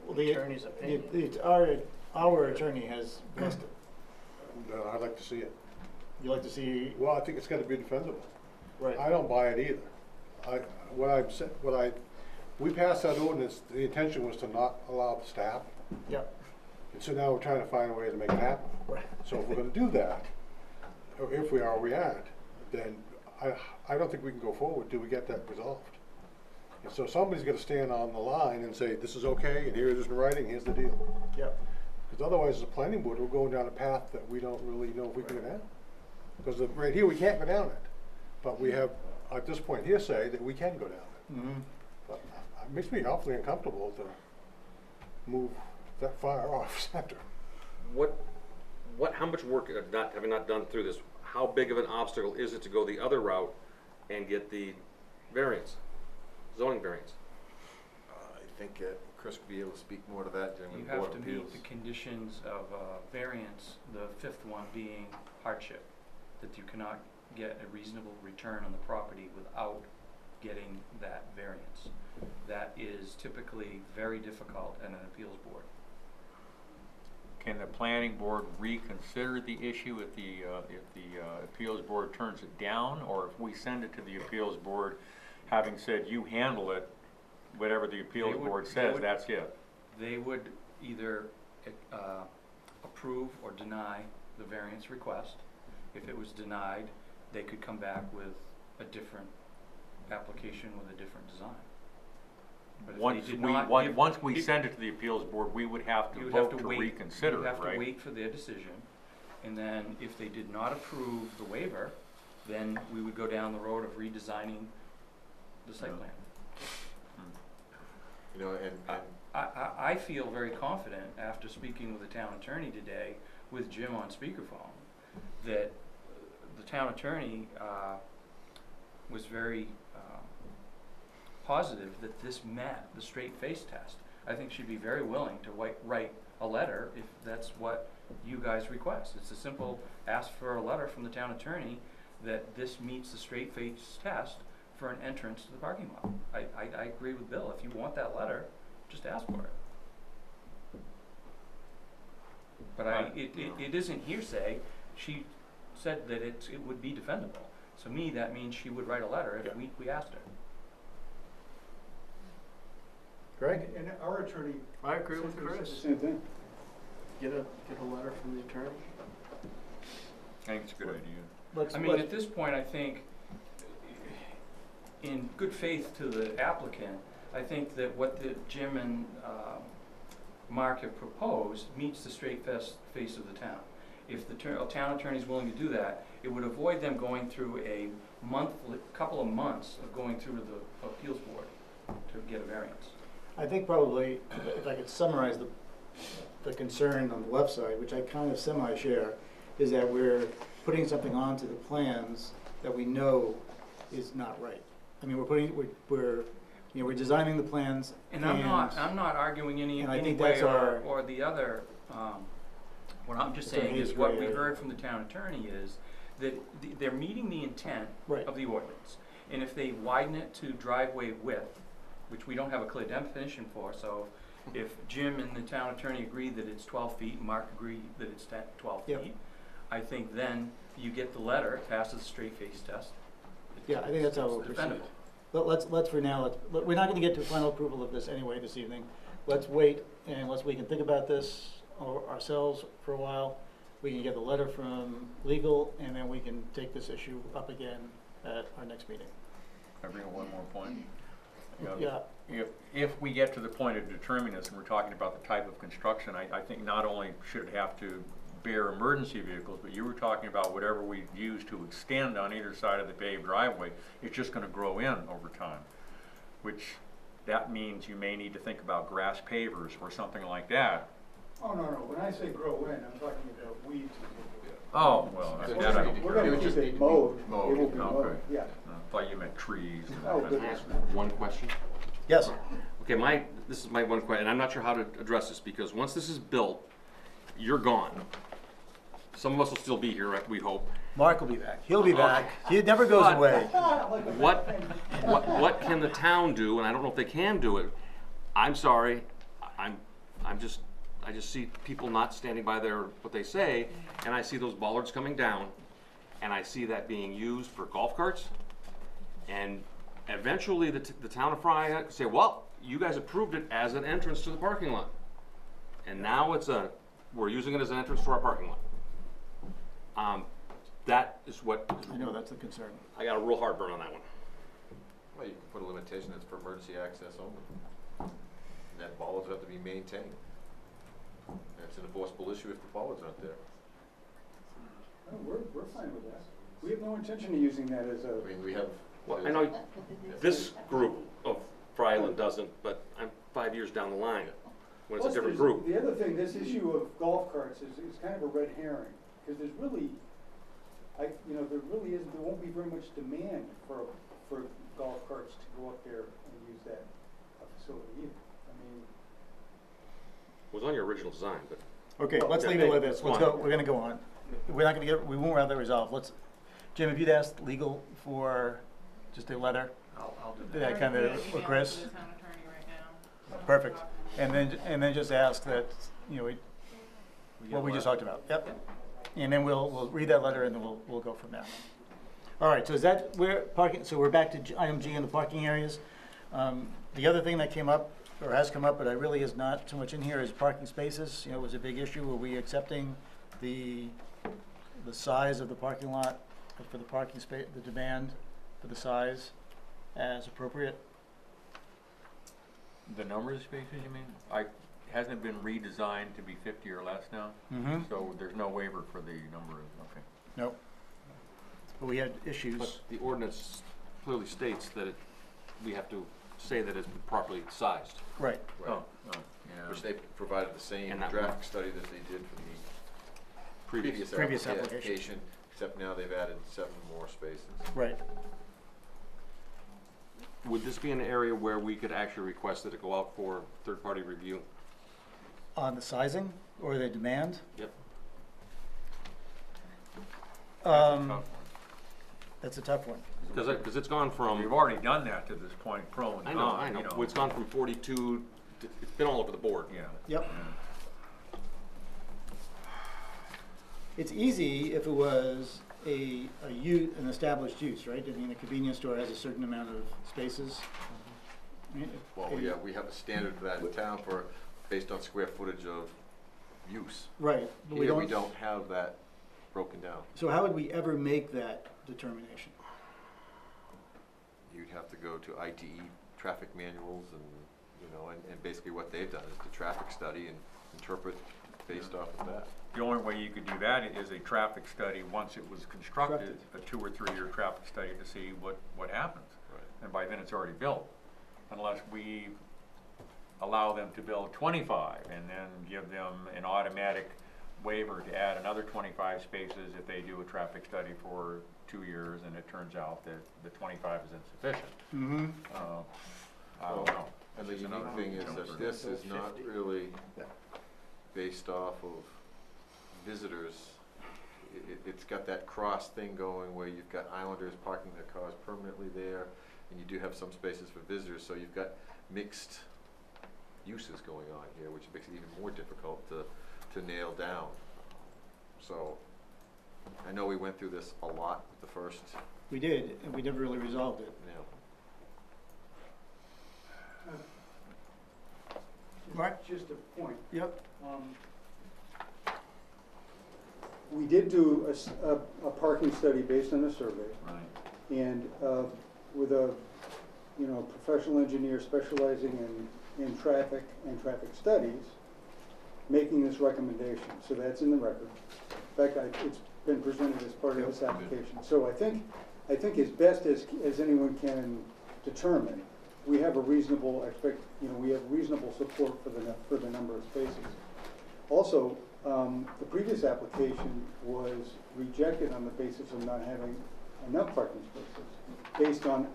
Well, Attorney's opinion. Our attorney has blessed it. I'd like to see it. You like to see, Well, I think it's gotta be defensible. right? I don't buy it either. We passed that ordinance, the intention was to not allow the staff, Yep. and so now we're trying to find a way to make it happen. Right. So if we're gonna do that, or if we are, we aren't, then I don't think we can go forward till we get that resolved. And so somebody's gotta stand on the line and say, this is okay, and here it is in writing, here's the deal. Yep. Because otherwise, as a planning board, we're going down a path that we don't really know if we can go down. Because right here, we can't go down it. But we have, at this point, hearsay that we can go down it. Mm-hmm. But it makes me awfully uncomfortable to move that far off center. How much work, having not done through this, how big of an obstacle is it to go the other route and get the variance, zoning variance? I think Chris would be able to speak more to that during You the Board have of to meet Appeals. the conditions of variance, the fifth one being hardship, that you cannot get a reasonable return on the property without getting that variance. That is typically very difficult at an appeals board. Can the planning board reconsider the issue if the appeals board turns it down? Or if we send it to the appeals board, having said you handle it, whatever the appeals board says, that's it? They would either approve or deny the variance request. If it was denied, they could come back with a different application with a different design. But if Once they did we, not once give- once we if- send it to the appeals board, we would have You to would have vote to to wait. reconsider You it, have to right? wait for their decision, and then if they did not approve the waiver, then we would go down the road of redesigning the site plan. You know, and I feel very confident after speaking with the town attorney today, with Jim on speakerphone, that the town attorney was very positive that this met the straight face test. I think she'd be very willing to write a letter if that's what you guys request. It's a simple ask for a letter from the town attorney that this meets the straight face test for an entrance to the parking lot. I agree with Bill. If you want that letter, just ask for it. But it isn't hearsay. She said that it would be defendable. So me, that means she would write a letter if we asked her. Greg? And our attorney. I agree with said Chris. the same thing. Get a letter from the attorney. I think it's a good idea. I mean, at this point, I think, in good faith to the applicant, I think that what Jim and Mark have proposed meets the straight face of the town. If the town attorney is willing to do that, it would avoid them going through a couple of months of going through the appeals board to get a variance. I think probably, if I could summarize the concern on the left side, which I kind of semi-share, is that we're putting something onto the plans that we know is not right. I mean, we're designing the plans. And I'm not arguing any and I think way that's our- or the other. What I'm just That's our saying is haze what gray we area. heard from the town attorney is that they're meeting the intent Right. of the ordinance. And if they widen it to driveway width, which we don't have a clear definition for, so if Jim and the town attorney agree that it's 12 feet, and Mark agreed that it's 12 Yep. feet, I think then you get the letter, it passes the straight face test. Yeah, I think that's how It's we'll proceed. defendable. But let's for now, we're not gonna get to final approval of this anyway this evening. Let's wait, and we can think about this ourselves for a while. we can get the letter from legal, and then we can take this issue up again at our next meeting. Can I bring up one more point? You know, Yeah, If we get to the point of determining this, and we're talking about the type of construction, I think not only should it have to bear emergency vehicles, but you were talking about whatever we use to extend on either side of the paved driveway, it's just gonna grow in over time, which that means you may need to think about grass pavers or something like that. Oh, no, when I say grow in, I'm talking about weeds. Oh, well, So that I don't. We're gonna keep it mowed. It will be mowed, Okay. yeah. I thought you meant trees. Oh, Can I ask one question? yes, Okay, this is my one question, and I'm not sure how to address this, because once this is built, you're gone. Some of us will still be here, we hope. Mark will be back. He'll be back. He never goes But- away. What can the town do, and I don't know if they can do it, I'm sorry, I just see people not standing by what they say, and I see those bollards coming down, and I see that being used for golf carts, and eventually the town of Fry say, well, you guys approved it as an entrance to the parking lot, and now we're using it as an entrance to our parking lot. That is what, I know, that's the concern. I got a real heartburn on that one. Well, you can put a limitation that's for emergency access only. And that bollards have to be maintained. That's an enforceable issue if the bollards aren't there. Oh, we're fine with that. We have no intention of using that as a. I mean, we have. Well, I know this group of Fry Island doesn't, but I'm 5 years down the line, when it's a Plus, different there's- group. The other thing, this issue of golf carts is kind of a red herring, because there's really, there won't be very much demand for golf carts to go up there and use that facility either. I mean, It was on your original design, but. Okay, let's leave it with this. Let's go, we're gonna go on. We're not gonna we won't have that resolved. Jim, if you'd asked legal for just a letter, I'll do that kind of, or Chris? The town attorney right now. Perfect. And then just ask that, what we just talked about. Yep. And then we'll read that letter and then we'll go from there. All right, so is that where parking, so we're back to item G in the parking areas. The other thing that came up, or has come up, but I really is not so much in here, is parking spaces. It was a big issue. Are we accepting the size of the parking lot for the parking space, the demand for the size as appropriate? The number of spaces, you mean? Hasn't it been redesigned to be 50 or less now? Mm-hmm. So there's no waiver for the number of, okay. Nope. But we had issues. But the ordinance clearly states that we have to say that it's properly sized. Right. Oh, Which they provided the same And that traffic study that they did for the previous Previous application. application, except now they've added 7 more spaces. Right. Would this be an area where we could actually request that it go out for third-party review? On the sizing or the demand? Yep. That's a tough one. Because it's gone from, We've already done that to this point, pro and I con, know, you know. Well, it's gone from 42, it's been all over the board. Yeah. Yep. It's easy if it was an established use, right? I mean, a convenience store has a certain amount of spaces. Right? Well, yeah, we have a standard for that in town based on square footage of use. Right. But Here, we don't have that broken down. So how would we ever make that determination? You'd have to go to ITE traffic manuals and basically what they've done is the traffic study and interpret based off of that. The only way you could do that is a traffic study, once it was constructed, a 2 or 3 year traffic study to see what happens. Right. And by then it's already built, unless we allow them to build 25 and then give them an automatic waiver to add another 25 spaces if they do a traffic study for 2 years and it turns out that the 25 is insufficient. Mm-hmm. I don't know. And the It's unique another thing is jump that through. this is not really based off of visitors. It's got that cross thing going where you've got islanders parking their cars permanently there, and you do have some spaces for visitors, so you've got mixed uses going on here, which makes it even more difficult to nail down. So, I know we went through this a lot with the first, We did, and we never really resolved it. Mark? Just a point. Yep. we did do a parking study based on a survey, Right. and with a, professional engineer specializing in traffic and traffic studies, making this recommendation. So that's in the record. In fact, it's been presented as part of this application. So I think as best as anyone can determine, we have a reasonable we have reasonable support for the number of spaces. Also, the previous application was rejected on the basis of not having enough parking spaces, based on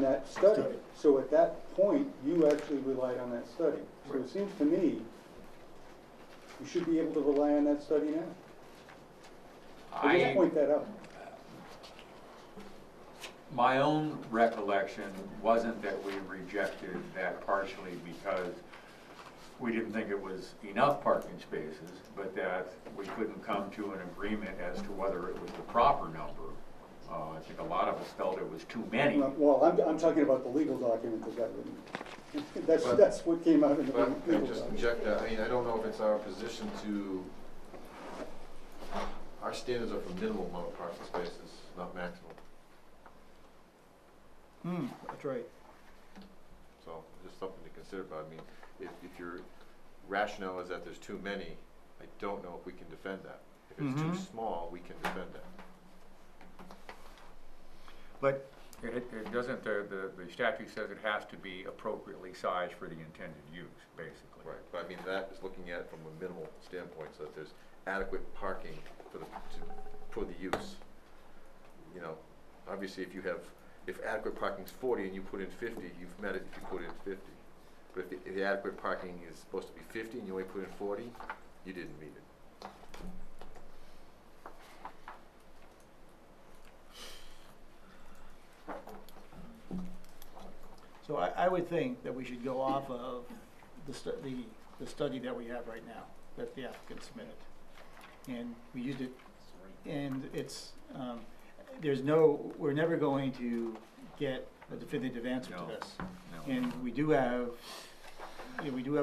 that study. So at that point, you actually relied on that study. So it seems to me you should be able to rely on that study now. I just point that out. My own recollection wasn't that we rejected that partially because we didn't think it was enough parking spaces, but that we couldn't come to an agreement as to whether it was the proper number. I think a lot of us felt it was too many. Well, I'm talking about the legal document that got written. That's what came out in the But legal just document. inject that, I mean, I don't know if it's our position to, our standards are for minimal amount of parking spaces, not maximum. That's right. So, just something to consider, but I mean, if your rationale is that there's too many, I don't know if we can defend that. If it's too small, we can defend that. But It doesn't, the statute says it has to be appropriately sized for the intended use, basically. Right, but I mean, that is looking at it from a minimal standpoint, so that there's adequate parking for the use. Obviously, if adequate parking is 40 and you put in 50, you've met it if you put in 50. But if the adequate parking is supposed to be 50 and you only put in 40, you didn't meet it. So I would think that we should go off of the study that we have right now, that the applicant submitted. And we used it, and it's, we're never going to get a definitive answer to this. No. And we do have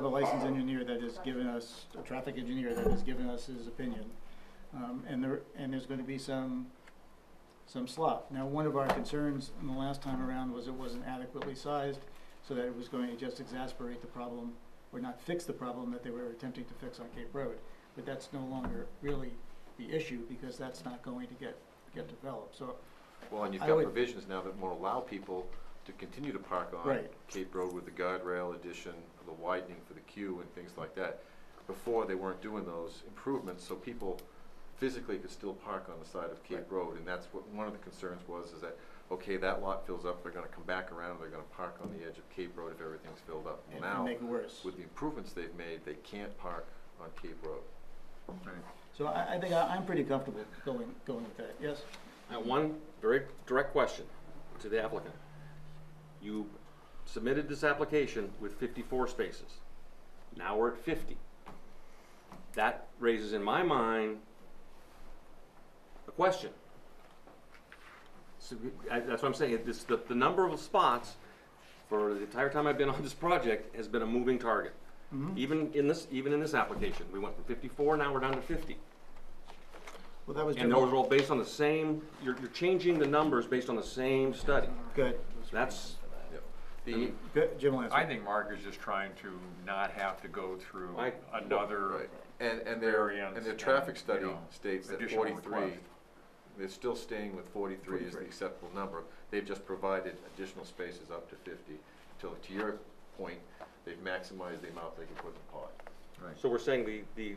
a licensed engineer that has given us, a traffic engineer that has given us his opinion. And there's going to be some slop. Now, one of our concerns in the last time around was it wasn't adequately sized, so that it was going to just exacerbate the problem, or not fix the problem that they were attempting to fix on Cape Road. But that's no longer really the issue, because that's not going to get developed. So, Well, and you've I got would- provisions now that won't allow people to continue to park on Right. Cape Road with the guardrail addition, the widening for the queue and things like that. Before, they weren't doing those improvements, so people physically could still park on the side of Cape Road, and that's what one of the concerns was, is that, okay, that lot fills up, they're gonna come back around, they're gonna park on the edge of Cape Road if everything's filled up. and Now, make it worse. with the improvements they've made, they can't park on Cape Road. Right. So I think I'm pretty comfortable going with that, yes? Now, one very direct question to the applicant. You submitted this application with 54 spaces. Now we're at 50. That raises in my mind a question. So that's what I'm saying. The number of spots for the entire time I've been on this project has been a moving target. Even in this application, we went from 54, now we're down to 50. Well, that was And those are all based on the same, you're changing the numbers based on the same study. good. That's, Good, Jim will answer. I think Mark is just trying to not have to go through I- another Right, and variance. their traffic and, study you know, states that additional 43, request. they're still staying with 43 is the acceptable number. They've just provided additional spaces up to 50. To your point, they've maximized the amount they can put in the pod. so we're saying the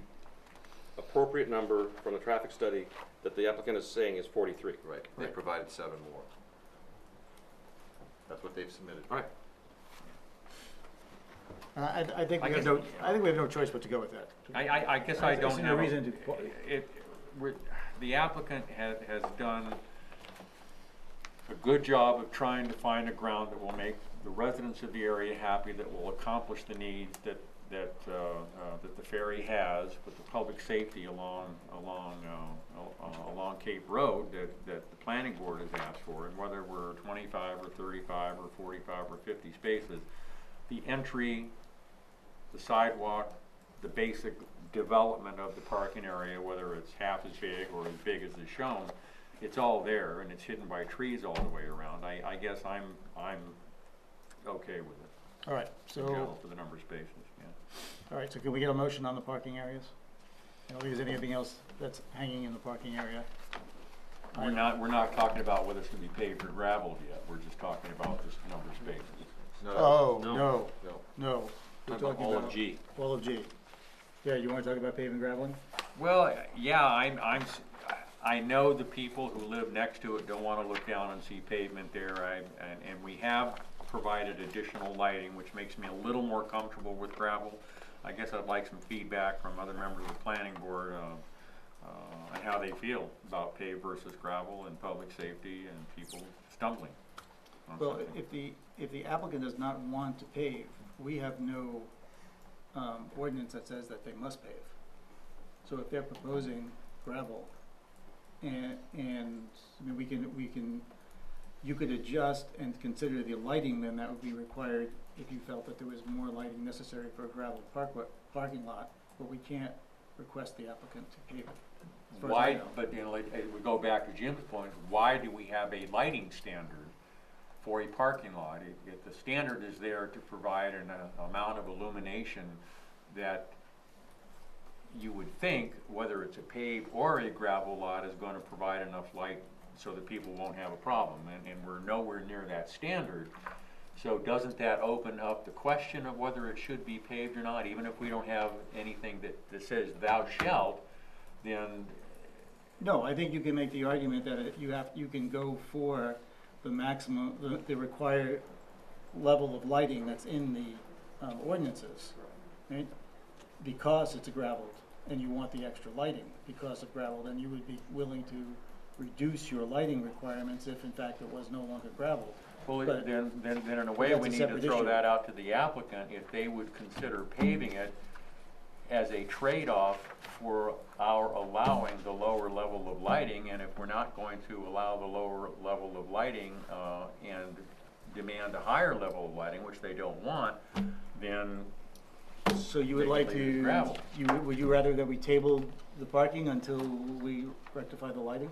appropriate number from the traffic study that the applicant is saying is 43. Right, they provided 7 more. That's what they've submitted. All right. I think I we have guess- we have no choice but to go with that. I guess I don't Isn't there have, reason the applicant has done a good job of trying to find a ground that will make the residents of the area happy, that will accomplish the needs that the ferry has, with the public safety along Cape Road that the planning board has asked for, and whether we're 25 or 35 or 45 or 50 spaces, the entry, the sidewalk, the basic development of the parking area, whether it's half as big or as big as is shown, it's all there and it's hidden by trees all the way around. I guess I'm okay with it, All right, you know, so, for the number of spaces, yeah. all right, so can we get a motion on the parking areas? I don't think there's anything else that's hanging in the parking area. We're not talking about whether it's gonna be paved or gravelled yet, we're just talking about this number of spaces. Oh, no, No. no. We're Talking about talking all about of G. all of G. Yeah, you wanna talk about paving and graveling? Well, yeah, I know the people who live next to it don't wanna look down and see pavement there, and we have provided additional lighting, which makes me a little more comfortable with gravel. I guess I'd like some feedback from other members of the planning board, on how they feel about paved versus gravel and public safety and people stumbling on Well, something. if the applicant does not want to pave, we have no, ordinance that says that they must pave. So if they're proposing gravel, and, I mean, we can, you could adjust and consider the lighting, then that would be required if you felt that there was more lighting necessary for a gravel parking lot, but we can't request the applicant to pave it. as far as I Why, know. but you know, like, we go back to Jim's point, why do we have a lighting standard for a parking lot? If the standard is there to provide an amount of illumination that you would think, whether it's a paved or a gravel lot, is gonna provide enough light so that people won't have a problem, and we're nowhere near that standard. So doesn't that open up the question of whether it should be paved or not, even if we don't have anything that says thou shalt, then, No, I think you can make the argument that you can go for the maximum, the required level of lighting that's in the ordinances, right? Because it's a gravelled, and you want the extra lighting because of gravel, then you would be willing to reduce your lighting requirements if in fact it was no longer gravelled. well, But then in a way, that's we a need to separate throw issue. that out to the applicant, if they would consider paving it as a trade-off for our allowing the lower level of lighting, and if we're not going to allow the lower level of lighting, and demand a higher level of lighting, which they don't want, then So you would They like can leave it to, gravel. would you rather that we table the parking until we rectify the lighting?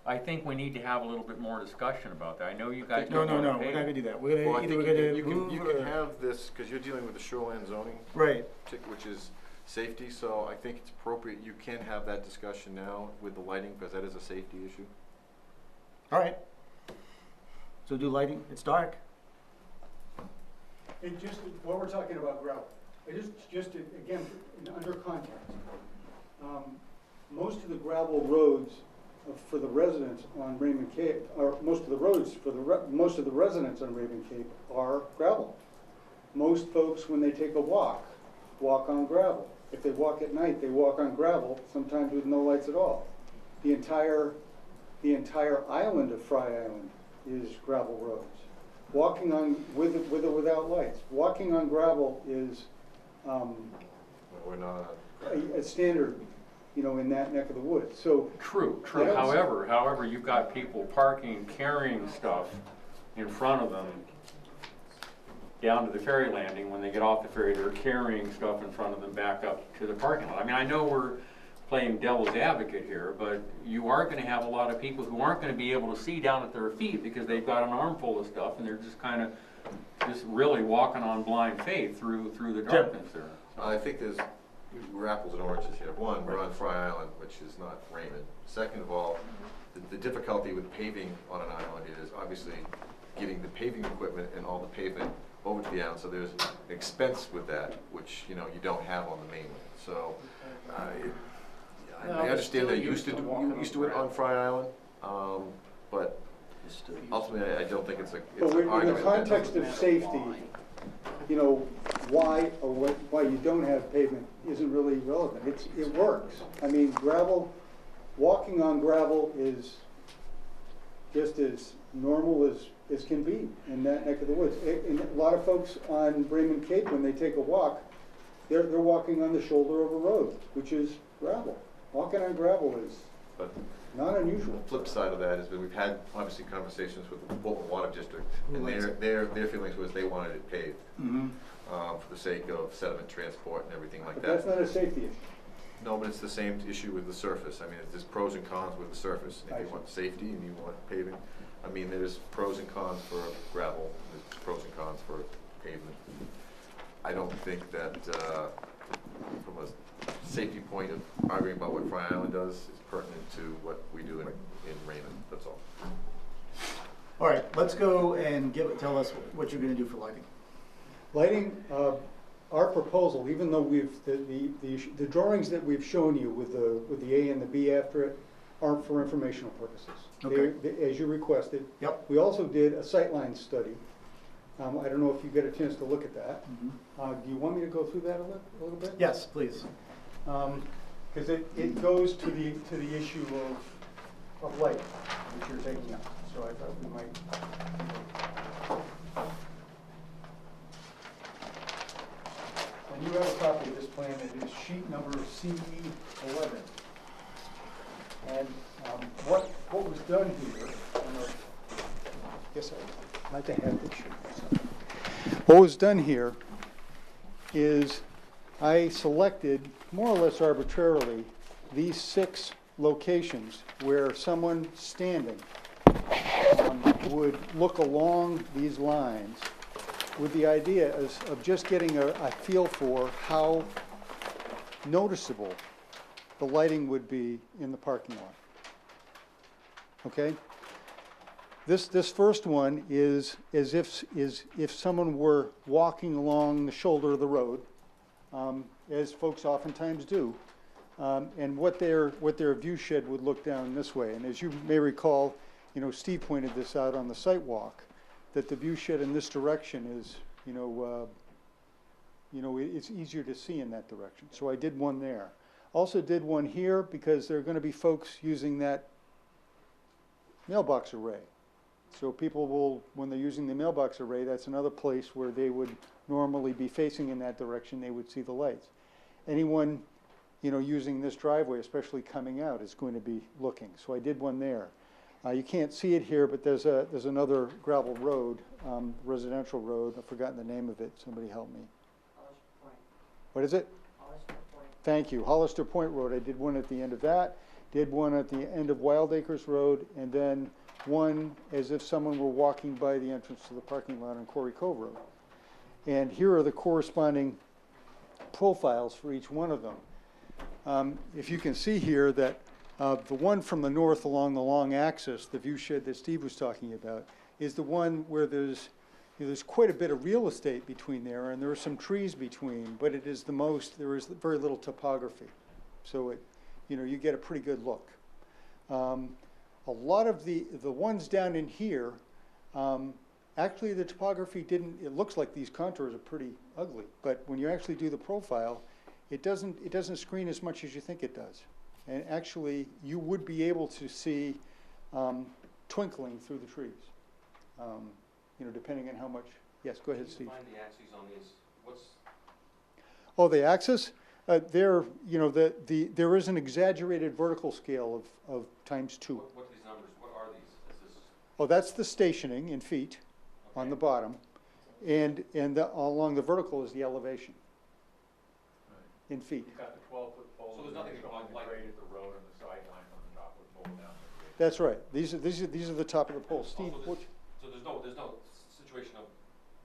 I think we need to have a little bit more discussion about that. I know you guys No, don't no, want no, to we're pave not it. gonna do that. We're Well, gonna, I either think we're gonna you move can have this, because you're dealing with the shoreline zoning, Right, which is safety, so I think it's appropriate, you can have that discussion now with the lighting, because that is a safety issue. all right. So do lighting, it's dark. It just, while we're talking about gravel, again, under context, most of the gravel roads for the residents on Raymond Cape, or most of the roads for most of the residents on Raymond Cape are gravel. Most folks, when they take a walk on gravel. If they walk at night, they walk on gravel, sometimes with no lights at all. The entire island of Fry Island is gravel roads. Walking on, with or without lights, walking on gravel is We're not, a standard, in that neck of the woods. So, True. I don't- However, you've got people parking, carrying stuff in front of them down to the ferry landing. When they get off the ferry, they're carrying stuff in front of them back up to the parking lot. I mean, I know we're playing devil's advocate here, but you are gonna have a lot of people who aren't gonna be able to see down at their feet because they've got an armful of stuff and they're just really walking on blind faith through the darkness there. I think we're apples and oranges here. One, we're on Fry Island, which is not Raymond. Second of all, the difficulty with paving on an island is obviously getting the paving equipment and all the pavement over to the island, so there's expense with that, which, you don't have on the mainland. So, I understand they're used to it on Fry Island, but ultimately, I don't think it's but an in the argument. context of safety, why you don't have pavement isn't really relevant. It works. I mean, walking on gravel is just as normal as can be in that neck of the woods. And a lot of folks on Raymond Cape, when they take a walk, they're walking on the shoulder of a road, which is gravel. Walking on gravel is But not unusual. Flip side of that has been, we've had obviously conversations with the Bolton Water District, and likes their feelings was they wanted it paved, Mm-hmm. for the sake of sediment transport and everything like But that. that's not a safety issue. No, but it's the same issue with the surface. I mean, there's pros and cons with the surface. I If you see. want safety and you want paving, I mean, there's pros and cons for gravel, there's pros and cons for pavement. I don't think that, from a safety point of arguing about what Fry Island does is pertinent to what we do in Raymond, that's all. All right, let's go and tell us what you're gonna do for lighting. Lighting, our proposal, even though the drawings that we've shown you with the A and the B after it aren't for informational purposes. Okay. As you requested. Yep. We also did a sightline study. I don't know if you get a chance to look at that. Mm-hmm. Do you want me to go through that a little bit? Yes, please. Because it goes to the issue of light, which you're taking up. So I thought we might. And you have a copy of this plan. It is sheet number CE11. And what was done here, yes, I'd like to have this sheet. What was done here is I selected, more or less arbitrarily, these 6 locations where someone standing would look along these lines with the idea of just getting a feel for how noticeable the lighting would be in the parking lot. Okay? This first one is as if someone were walking along the shoulder of the road, as folks oftentimes do, and what their view shed would look down this way. And as you may recall, Steve pointed this out on the site walk, that the view shed in this direction is, it's easier to see in that direction. So I did one there. Also did one here because there are going to be folks using that mailbox array. So people will, when they're using the mailbox array, that's another place where they would normally be facing in that direction, they would see the lights. Anyone, using this driveway, especially coming out, is going to be looking. So I did one there. You can't see it here, but there's another gravel road, residential road. I've forgotten the name of it. Somebody help me. Hollister Point. What is it? Hollister Point. Thank you. Hollister Point Road. I did one at the end of that. Did one at the end of Wild Acres Road, and then one as if someone were walking by the entrance to the parking lot on Quarry Cove Road. And here are the corresponding profiles for each one of them. If you can see here that the one from the north along the long axis, the view shed that Steve was talking about, is the one where there's quite a bit of real estate between there, and there are some trees between, but there is very little topography. So you get a pretty good look. A lot of the ones down in here, actually the topography it looks like these contours are pretty ugly, but when you actually do the profile, it doesn't screen as much as you think it does. And actually, you would be able to see twinkling through the trees, depending on how much. Yes, go ahead, Steve. Find the axes on these. What's Oh, the axis? There is an exaggerated vertical scale of ×2. what are these numbers? What are these? Is this Oh, that's the stationing in feet on the bottom, and along the vertical is the elevation in feet. You've got the 12-foot pole. So there's nothing showing like- the grade at the road and the sideline on the top of the pole down there. That's right. These are the top of the pole. Steve, Also, what? so there's no situation of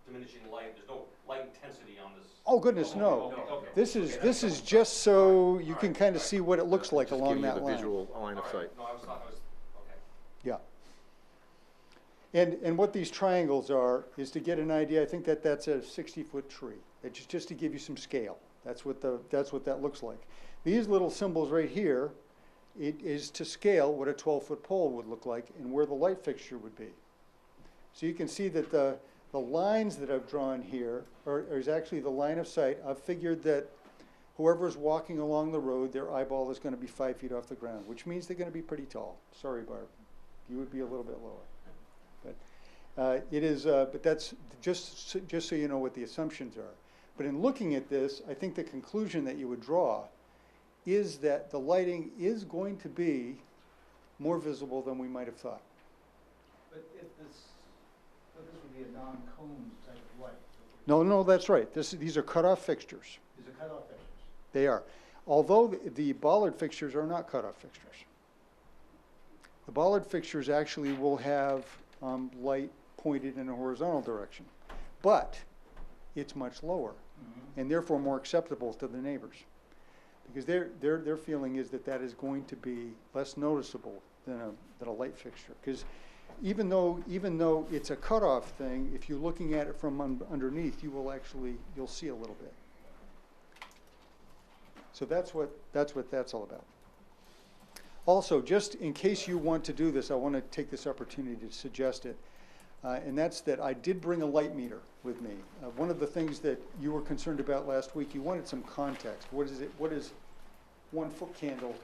diminishing light. There's no light intensity on this. Oh goodness, no. Okay. This is just so you can kind of see what it looks like Just along giving you that the line. visual line of sight. No, I was okay. Yeah. And what these triangles are is to get an idea. I think that's a 60-foot tree. It's just to give you some scale. That's what that looks like. These little symbols right here, it is to scale what a 12-foot pole would look like and where the light fixture would be. So you can see that the lines that I've drawn here is actually the line of sight. I've figured that whoever's walking along the road, their eyeball is going to be 5 feet off the ground, which means they're going to be pretty tall. Sorry, Barb. You would be a little bit lower. But it is. But that's just so you know what the assumptions are. But in looking at this, I think the conclusion that you would draw is that the lighting is going to be more visible than we might have thought. But if this would be a non-cone type of light. No, that's right. These are cutoff fixtures. These are cutoff fixtures. They are. Although the bollard fixtures are not cutoff fixtures. The bollard fixtures actually will have light pointed in a horizontal direction, but it's much lower and therefore more acceptable to the neighbors, because their feeling is that is going to be less noticeable than a light fixture. Because even though it's a cutoff thing, if you're looking at it from underneath, you'll see a little bit. So that's what that's all about. Also, just in case you want to do this, I want to take this opportunity to suggest it. And that's that I did bring a light meter with me. One of the things that you were concerned about last week, you wanted some context. What does 1 foot candle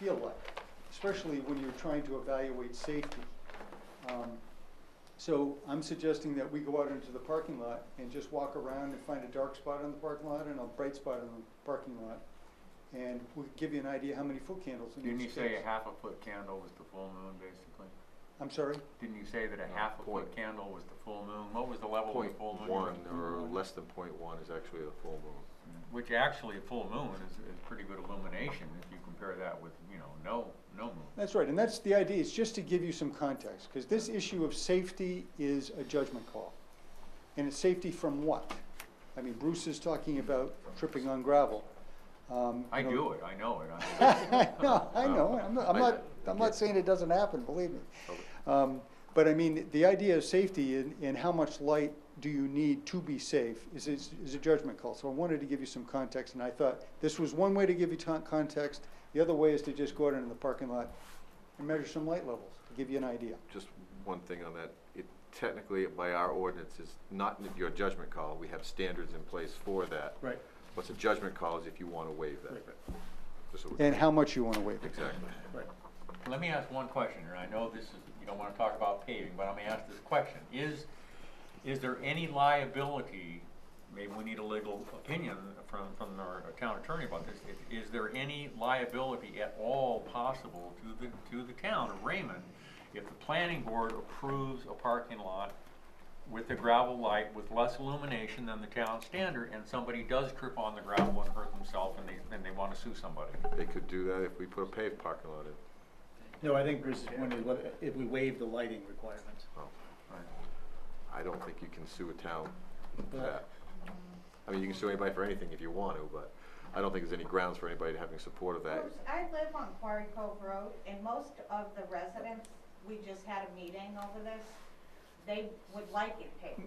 feel like? Especially when you're trying to evaluate safety. So I'm suggesting that we go out into the parking lot and just walk around and find a dark spot in the parking lot and a bright spot in the parking lot. And we'll give you an idea how many foot candles in Didn't each you say space. a half a foot candle was the full moon, basically? I'm sorry? Didn't you say that a half a point. foot candle was the full moon? What was the level of the full moon? 0.1 or less than 0.1 is actually the full moon. Which actually, a full moon is pretty good illumination if you compare that with, no moon. That's right, and that's the idea, is just to give you some context, because this issue of safety is a judgment call. And it's safety from what? I mean, Bruce is talking about tripping on gravel. I do it, I know it. I know, I'm not saying it doesn't happen, believe me. But I mean, the idea of safety and how much light do you need to be safe is a judgment call. So I wanted to give you some context, and I thought this was one way to give you context. The other way is to just go out into the parking lot and measure some light levels to give you an idea. Just one thing on that, it technically by our ordinance is not your judgment call. We have standards in place for that. Right. What's a judgment call is if you want to waive that. Just so we- And how much you want to waive it. Exactly. Right. Let me ask one question, and I know this is, you don't want to talk about paving, but I'm going to ask this question. Is there any liability, maybe we need a legal opinion from our town attorney about this, is there any liability at all possible to the town of Raymond if the planning board approves a parking lot with a gravel light with less illumination than the town standard, and somebody does trip on the gravel and hurt themselves and they want to sue somebody? They could do that if we put a paved parking lot in. No, I think Bruce's point is if we waive the lighting requirements. Oh, I don't think you can sue a town for that. I mean, you can sue anybody for anything if you want to, but I don't think there's any grounds for anybody having support of that. Bruce, I live on Quarry Cove Road, and most of the residents, we just had a meeting over this, they would like it paved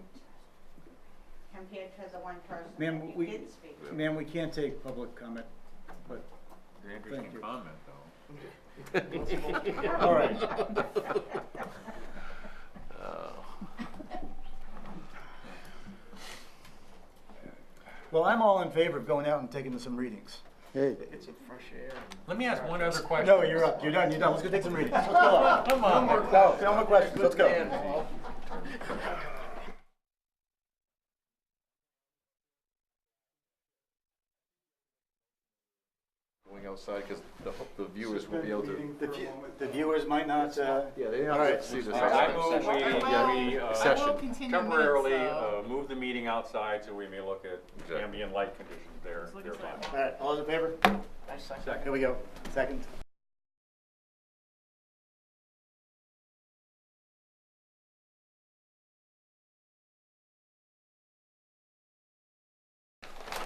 compared to the one person Ma'am, that you we- did speak to. Ma'am, we can't take public comment, but, It's an interesting you. comment, though. all right. Well, I'm all in favor of going out and taking some readings. Hey, It's a fresh air. Let me ask one other question. No, you're up. You're done. Let's go take some readings. Let's go. Come on. No more questions. Let's go. Going outside because the viewers will be able to. The viewers might not, Yeah, they don't All right. have to see this. I move we Session. temporarily move the meeting outside so we may look at Exactly. ambient light conditions there. look at thereby. that. all right, all those in favor? I second. Second. Here we go. Second.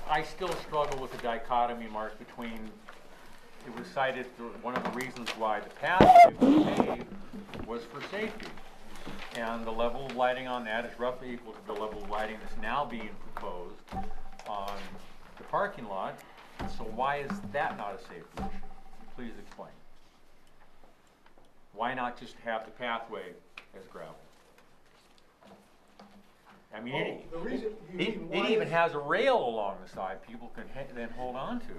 I still struggle with the dichotomy, Mark, between, it was cited, one of the reasons why the pathway was paved was for safety. And the level of lighting on that is roughly equal to the level of lighting that's now being proposed on the parking lot. So why is that not a safety issue? Please explain. Why not just have the pathway as gravel? I mean, the reason it even has a rail along the side people can then hold on to as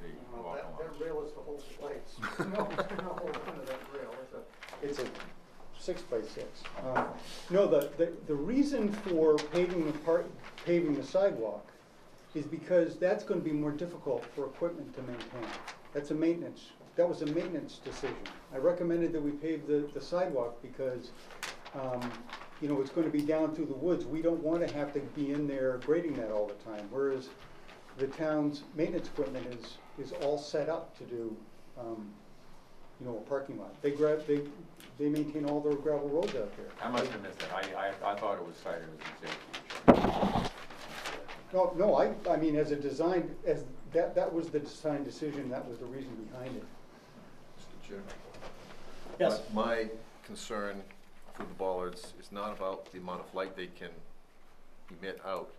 they walk along. That rail is the whole place. No, it's not hold on to that rail. It's a 6x6. No, the reason for paving the sidewalk is because that's going to be more difficult for equipment to maintain. That's a maintenance that was a maintenance decision. I recommended that we pave the sidewalk because, you know, it's gonna be down through the woods. We don't wanna have to be in there grading that all the time, whereas the town's maintenance equipment is all set up to do, you know, a parking lot. They maintain all their gravel roads out there. I must have missed it. I thought it was cited as a safety issue. No, I mean, as a design, that was the design decision, that was the reason behind it. Mr. Chair? Yes. My concern for the bollards is not about the amount of light they can emit out.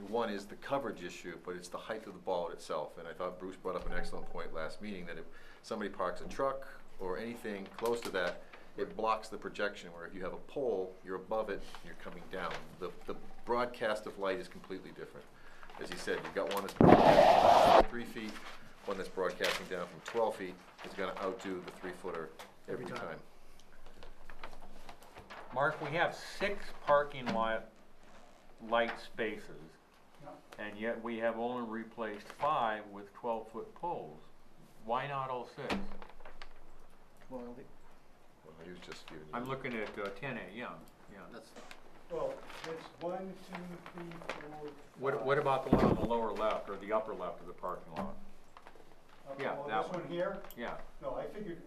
One is the coverage issue, but it's the height of the bollard itself. And I thought Bruce brought up an excellent point last meeting, that if somebody parks a truck or anything close to that, it blocks the projection, where if you have a pole, you're above it, you're coming down. The broadcast of light is completely different. As he said, you've got one that's broadcasting from 3 feet, one that's broadcasting down from 12 feet, is gonna outdo the 3-footer every Every time. time. Mark, we have 6 parking lot light spaces, and yet we have only replaced 5 with 12-foot poles. Why not all 6? Well, Well, he was just giving you. I'm looking at 10A, yeah. Well, it's 1, 2, 3, 4. What about the one on the lower left or the upper left of the parking lot? Yeah, that This one. one here? Yeah, No, I figured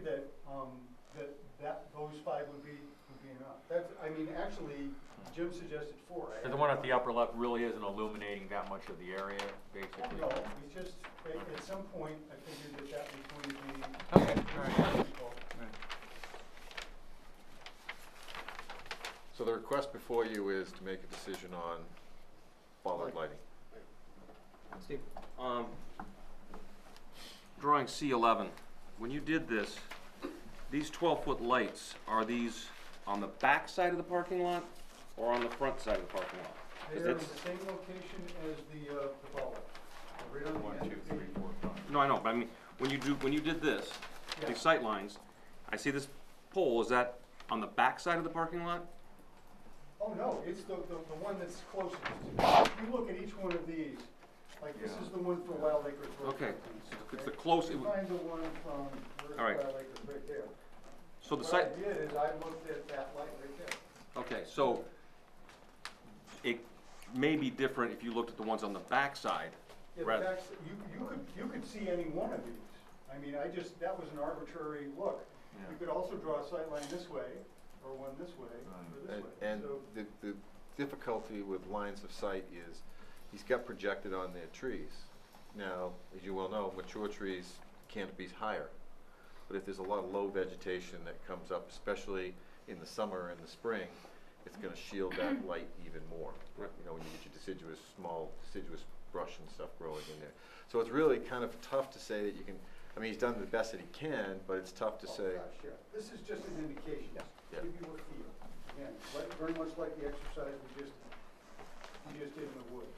that, those 5 would be enough. That's, I mean, actually, Jim suggested 4. and the one at the upper left really isn't illuminating that much of the area, basically. No, it's just, at some point, I figured that was going to be. Okay, all right. So the request before you is to make a decision on bollard lighting. Steve? Drawing C11, when you did this, these 12-foot lights, are these on the back side of the parking lot or on the front side of the parking lot? 'Cause They're in the that's- same location as the bollard. Right on the 1, end 2, of the- 3, 4, 5. No, I know, but I mean, when you did this, Yeah. these sight lines, I see this pole, is that on the back side of the parking lot? Oh, no, it's the one that's closest. If you look at each one of these, like this is the one for Wild Acres Road. Okay, for it's the instance, close, You find the one from, where's All right. Wild Acres, right there. so the What sight, I did is I looked at that light right there. okay, so it may be different if you looked at the ones on the back side. Yeah, Right. the facts, you could see any one of these. I mean, that was an arbitrary look. Yeah. You could also draw a sight line this way, or one this way, or this way. And So, the difficulty with lines of sight is, he's got projected on their trees. Now, as you well know, mature trees, canopy's higher. But if there's a lot of low vegetation that comes up, especially in the summer and the spring, it's gonna shield that light even more. Right. You know, when you get your small deciduous brush and stuff growing in there. So it's really kind of tough to say that you can, I mean, he's done the best that he can, but it's tough to oh, say. gosh, yeah. This is just an indication. Yeah. Give you a feel. Again, very much like the exercise we just did in the woods.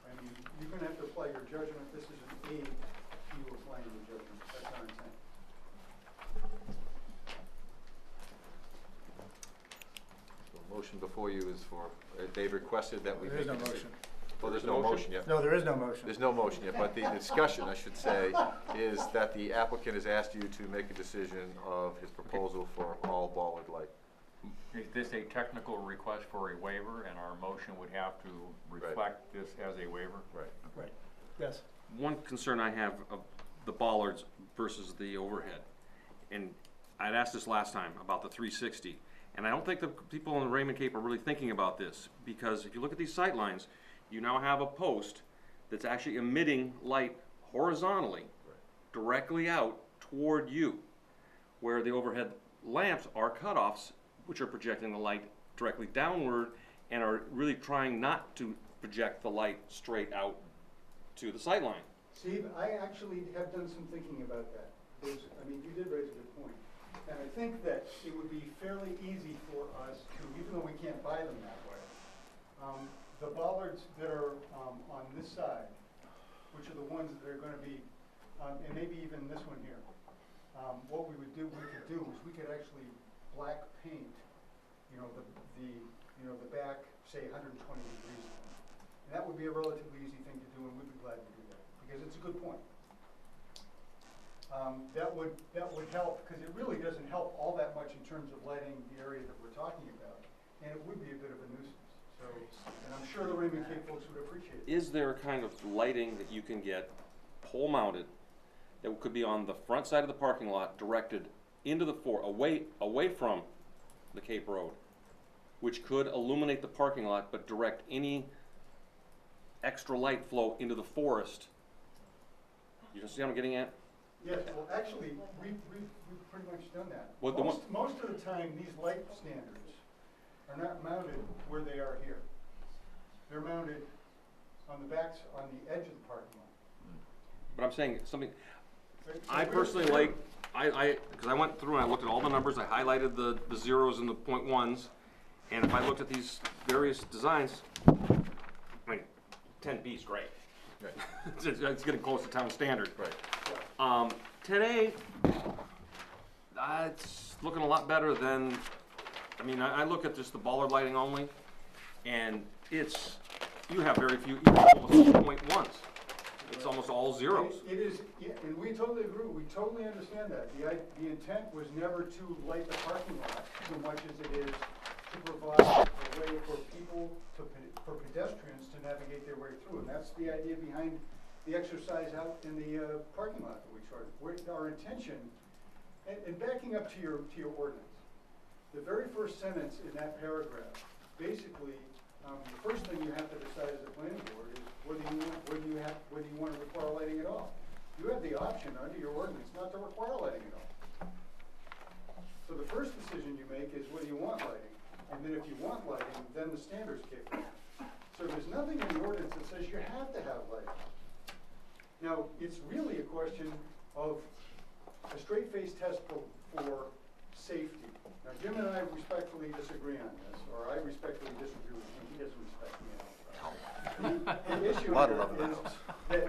I mean, you're gonna have to apply your judgment. This is an aid to you applying your judgment. That's our intent. The motion before you is for, they've requested that we There make is a no decision. motion. Well, there's no motion yet. No, there is no motion. There's no motion yet, but the discussion, I should say, is that the applicant has asked you to make a decision of his proposal for all bollard light. Is this a technical request for a waiver, and our motion would have to reflect this as a waiver? Right. Right. Yes. One concern I have of the bollards versus the overhead, and I'd asked this last time about the 360, and I don't think the people in Raymond Cape are really thinking about this, because if you look at these sight lines, you now have a post that's actually emitting light horizontally, directly out toward you, where the overhead lamps are cutoffs, which are projecting the light directly downward and are really trying not to project the light straight out to the sight line. Steve, I actually have done some thinking about that. I mean, you did raise a good point. And I think that it would be fairly easy for us to, even though we can't buy them that way, the bollards that are on this side, which are the ones that are gonna be, and maybe even this one here, what we could do is we could actually black paint, the back, say 120 degrees. And that would be a relatively easy thing to do, and we'd be glad to do that, because it's a good point. that would help, because it really doesn't help all that much in terms of lighting the area that we're talking about, and it would be a bit of a nuisance. So, and I'm sure the Raymond Cape folks would appreciate it. Is there a kind of lighting that you can get pole mounted that could be on the front side of the parking lot, directed into the away from the Cape Road, which could illuminate the parking lot but direct any extra light flow into the forest? You can see what I'm getting at? Yes, well, actually, we've pretty much done that. Well, the Most of the time, these light standards are not mounted where they are here. They're mounted on the backs, on the edge of the parking lot. But I'm saying something, So I we're- personally like, because I went through and I looked at all the numbers, I highlighted the zeros and the .1s, and if I looked at these various designs, I mean, 10B is great. Right. It's getting close to town standard. Right. 10A, it's looking a lot better than, I mean, I look at just the bollard lighting only, and it's, you have very few, even almost .1s. It's almost all zeros. It is, yeah, and we totally agree, we totally understand that. The intent was never to light the parking lot so much as it is to provide a way for people, for pedestrians to navigate their way through. And that's the idea behind the exercise out in the parking lot that we charted. Our intention, and backing up to your ordinance, the very first sentence in that paragraph, basically, the first thing you have to decide as a planning board is whether you want to require lighting at all. You have the option under your ordinance not to require lighting at all. So the first decision you make is whether you want lighting, and then if you want lighting, then the standards kick in. So there's nothing in the ordinance that says you have to have lighting. Now, it's really a question of a straight-faced test for safety. Now, Jim and I respectfully disagree on this, or I respectfully disagree with him. He doesn't respect me at all. The issue Lot of here love in the is house. that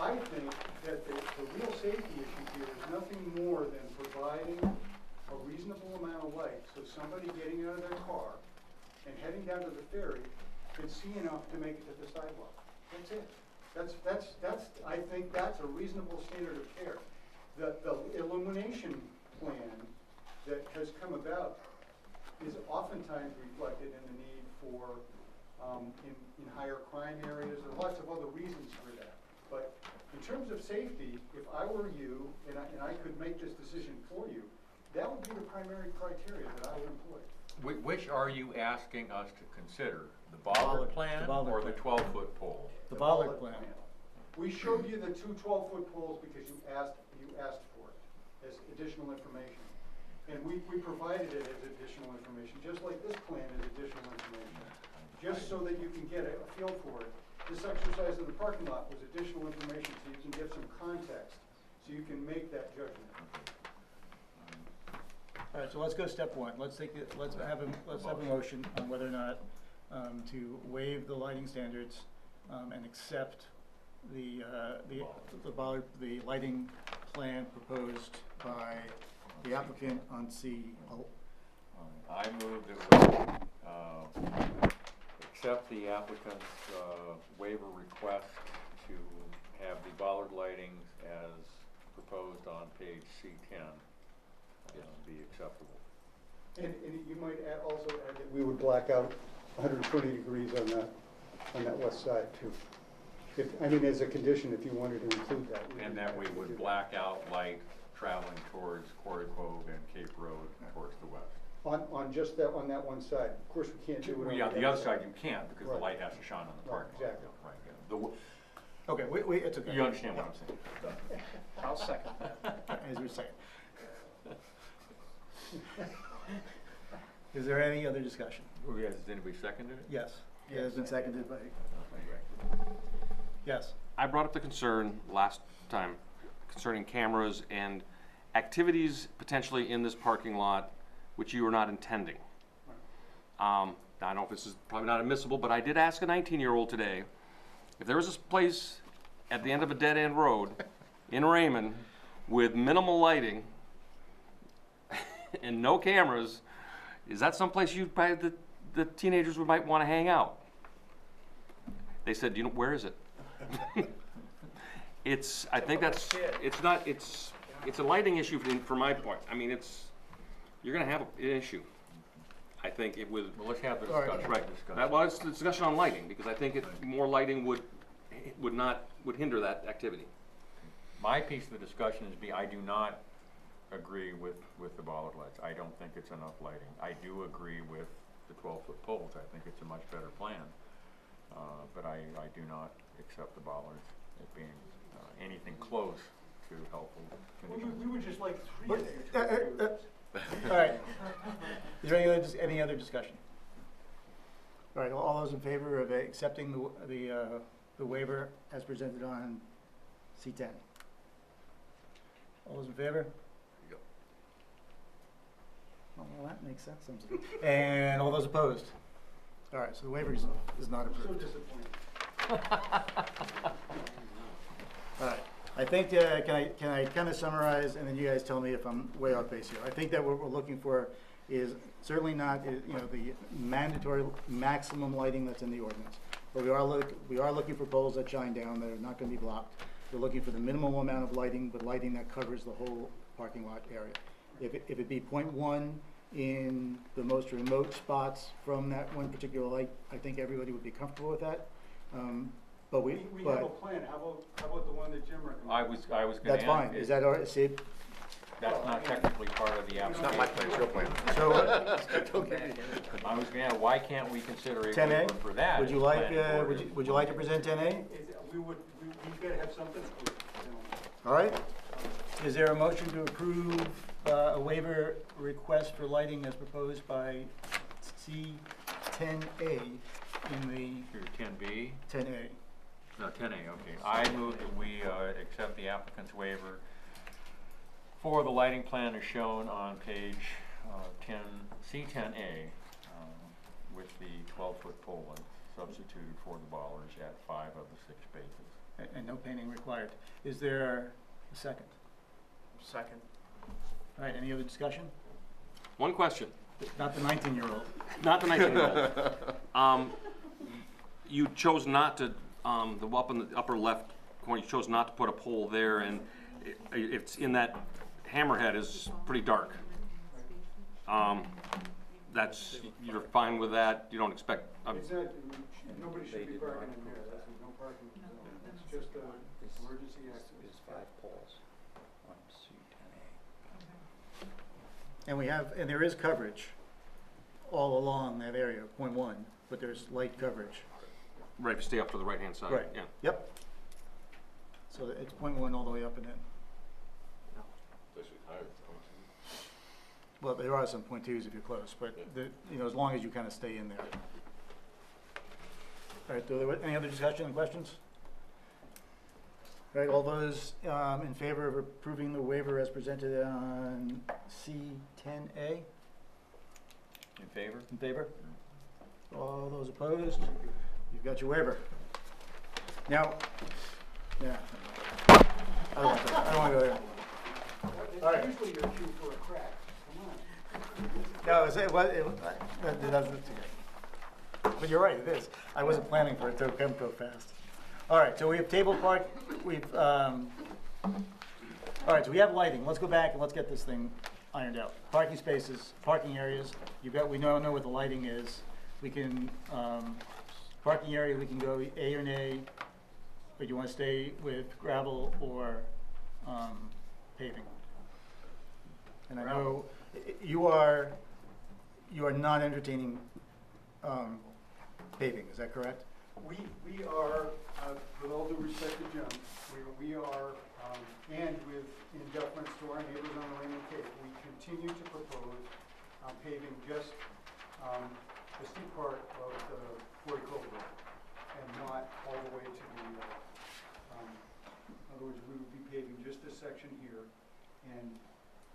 I think that the real safety issue here is nothing more than providing a reasonable amount of light so somebody getting out of their car and heading down to the ferry can see enough to make it to the sidewalk. That's it. I think that's a reasonable standard of care. The illumination plan that has come about is oftentimes reflected in the need for, in higher crime areas, and lots of other reasons for that. But in terms of safety, if I were you, and I could make this decision for you, that would be the primary criteria that I would employ. Which are you asking us to consider? The bollard plan or the 12-foot pole? The bollard plan. We showed you the two 12-foot poles because you asked for it as additional information. And we provided it as additional information, just like this plan is additional information, just so that you can get a feel for it. This exercise in the parking lot was additional information so you can get some context, so you can make that judgment. All right, so let's go step one. Let's have a motion on whether or not to waive the lighting standards and accept the lighting plan proposed by the applicant on C. I move that we accept the applicant's waiver request to have the bollard lighting as proposed on page C10 be acceptable. And you might also add that we would black out 120 degrees on that west side too. As a condition, if you wanted to include that. And that we would black out light traveling towards Quarry Cove and Cape Road towards the west. On that one side. Of course, we can't do it on Yeah, the other side you can't because the Right. light has to shine on the Right, parking lot. exactly. Right, yeah. Okay, it's okay. You understand what I'm saying? I'll second that. As we say. Is there any other discussion? Has anybody seconded it? Yes. It has been seconded by, yes. I brought up the concern last time concerning cameras and activities potentially in this parking lot which you were not intending. Now, I know this is probably not admissible, but I did ask a 19-year-old today if there was this place at the end of a dead-end road in Raymond with minimal lighting and no cameras, is that someplace the teenagers might want to hang out? They said, where is it? It's, I think that's, it's not, it's a lighting issue from my point. I mean, you're gonna have an issue. I think it was, Well, let's have the All right. discussion. right, that was the discussion on lighting, because I think more lighting would hinder that activity. My piece of the discussion is I do not agree with the bollard lights. I don't think it's enough lighting. I do agree with the 12-foot poles. I think it's a much better plan. But I do not accept the bollards as being anything close to helpful conditions. We would just like three of there. All right. Is there any other discussion? All right, all those in favor of accepting the waiver as presented on C10? All those in favor? Yep. Well, that makes sense. And all those opposed? All right, so the waiver is not So approved. disappointed. All right, I think, can I kind of summarize, and then you guys tell me if I'm way off base here. I think that what we're looking for is certainly not, the mandatory maximum lighting that's in the ordinance. But we are looking for poles that shine down, that are not gonna be blocked. We're looking for the minimum amount of lighting, but lighting that covers the whole parking lot area. If it be 0.1 in the most remote spots from that one particular light, I think everybody would be comfortable with that. But We have a plan. How about the one that Jim recommended? I was gonna that's add, fine. Is that all right? See, that's not technically part of the It's application. not my plan, it's your plan. so, I was gonna add, why can't we consider a 10A? waiver for that? would you as like, planning board? would you like to present 10A? We've got to have something for it. All right. Is there a motion to approve a waiver request for lighting as proposed by C10A in Here, 10B? the 10A? No, 10A, okay. I move that we accept the applicant's waiver for the lighting plan as shown on page C10A with the 12-foot pole length substituted for the bollards at 5 of the 6 spaces. And no painting required. Is there a second? Second. All right, any other discussion? One question, Not the 19-year-old. not the 19-year-old. You chose not to, up in the upper left corner, you chose not to put a pole there, and it's in that hammerhead is pretty dark. That's, you're fine with that, you don't expect, It's not, nobody should be parking in there. That's no parking zone. It's just an emergency access. There's 5 poles on C10A. And there is coverage all along that area, 0.1, but there's light coverage. right, stay up to the right-hand side, Right. yeah. Yep. So it's 0.1 all the way up and in. Well, there are some 0.2s if you're close, but as long as you kind of stay in there. All right, any other discussion and questions? All right, all those in favor of approving the waiver as presented on C10A? In favor? In favor? All those opposed? You've got your waiver. Now, yeah. I don't want to go there. All right. Usually you're due for a crack. Come on. No, that doesn't, but you're right, it is. I wasn't planning for it to come so fast. All right, so we have table park, all right, so we have lighting. Let's go back and let's get this thing ironed out. Parking spaces, parking areas, we now know what the lighting is. We can, parking area, we can go A or nay, but you want to stay with gravel or paving. And I know you are not entertaining paving, is that correct? We are, with all due respect to Jim, we are, and in deference to our neighbors on the Raymond Cape, we continue to propose paving just the steep part of the Quarry Cove Road, and not all the way to the, in other words, we would be paving just this section here,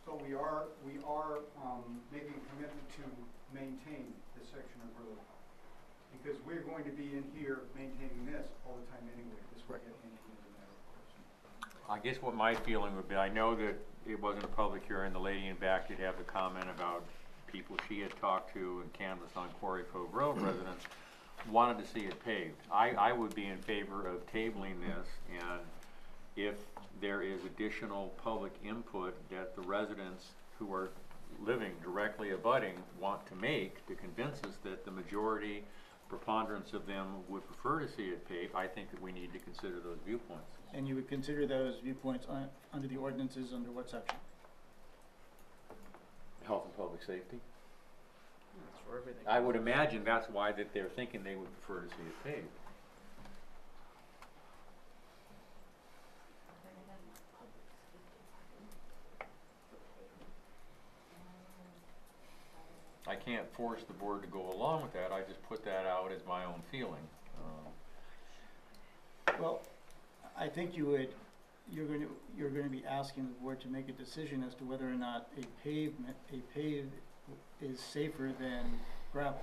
but we are making a commitment to maintain this section of road. Because we're going to be in here maintaining this all the time anyway. This will get maintained as a matter of course. I guess what my feeling would be, I know that it wasn't a public hearing, the lady in back did have the comment about people she had talked to and canvassed on Quarry Cove Road residents wanted to see it paved. I would be in favor of tabling this, and if there is additional public input that the residents who are living directly abutting want to make to convince us that the majority preponderance of them would prefer to see it paved, I think that we need to consider those viewpoints. And you would consider those viewpoints under the ordinances under what section? Health and public safety? That's for everything. I would imagine that's why that they're thinking they would prefer to see it paved. I can't force the board to go along with that, I just put that out as my own feeling. Well, I think you're going to be asking the board to make a decision as to whether or not a paved is safer than gravel.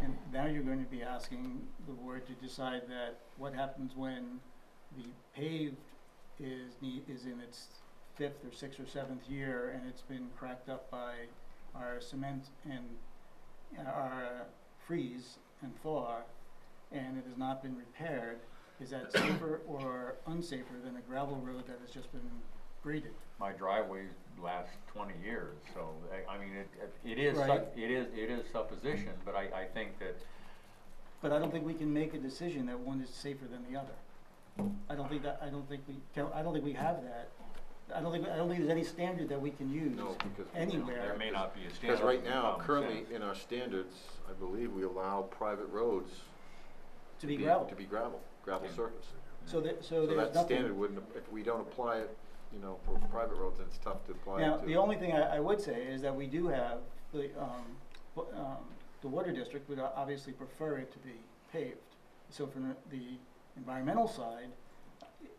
And now you're going to be asking the board to decide that what happens when the paved is in its 5th or 6th or 7th year and it's been cracked up by our cement and our freeze and thaw, and it has not been repaired. Is that safer or unsafer than a gravel road that has just been graded? My driveway lasts 20 years, so, I mean, it is, Right. it is supposition, but I think that, But I don't think we can make a decision that one is safer than the other. I don't think we have that. I don't think there's any standard that we can use No, because anywhere. there may not be a standard. Because right now, common currently sense. in our standards, I believe we allow private roads To be gravel. To be gravel Yeah. surface. So So there's that nothing. standard wouldn't, if we don't apply it, you know, for private roads, it's tough to apply it Now, to. the only thing I would say is that we do have, the water district would obviously prefer it to be paved. So from the environmental side,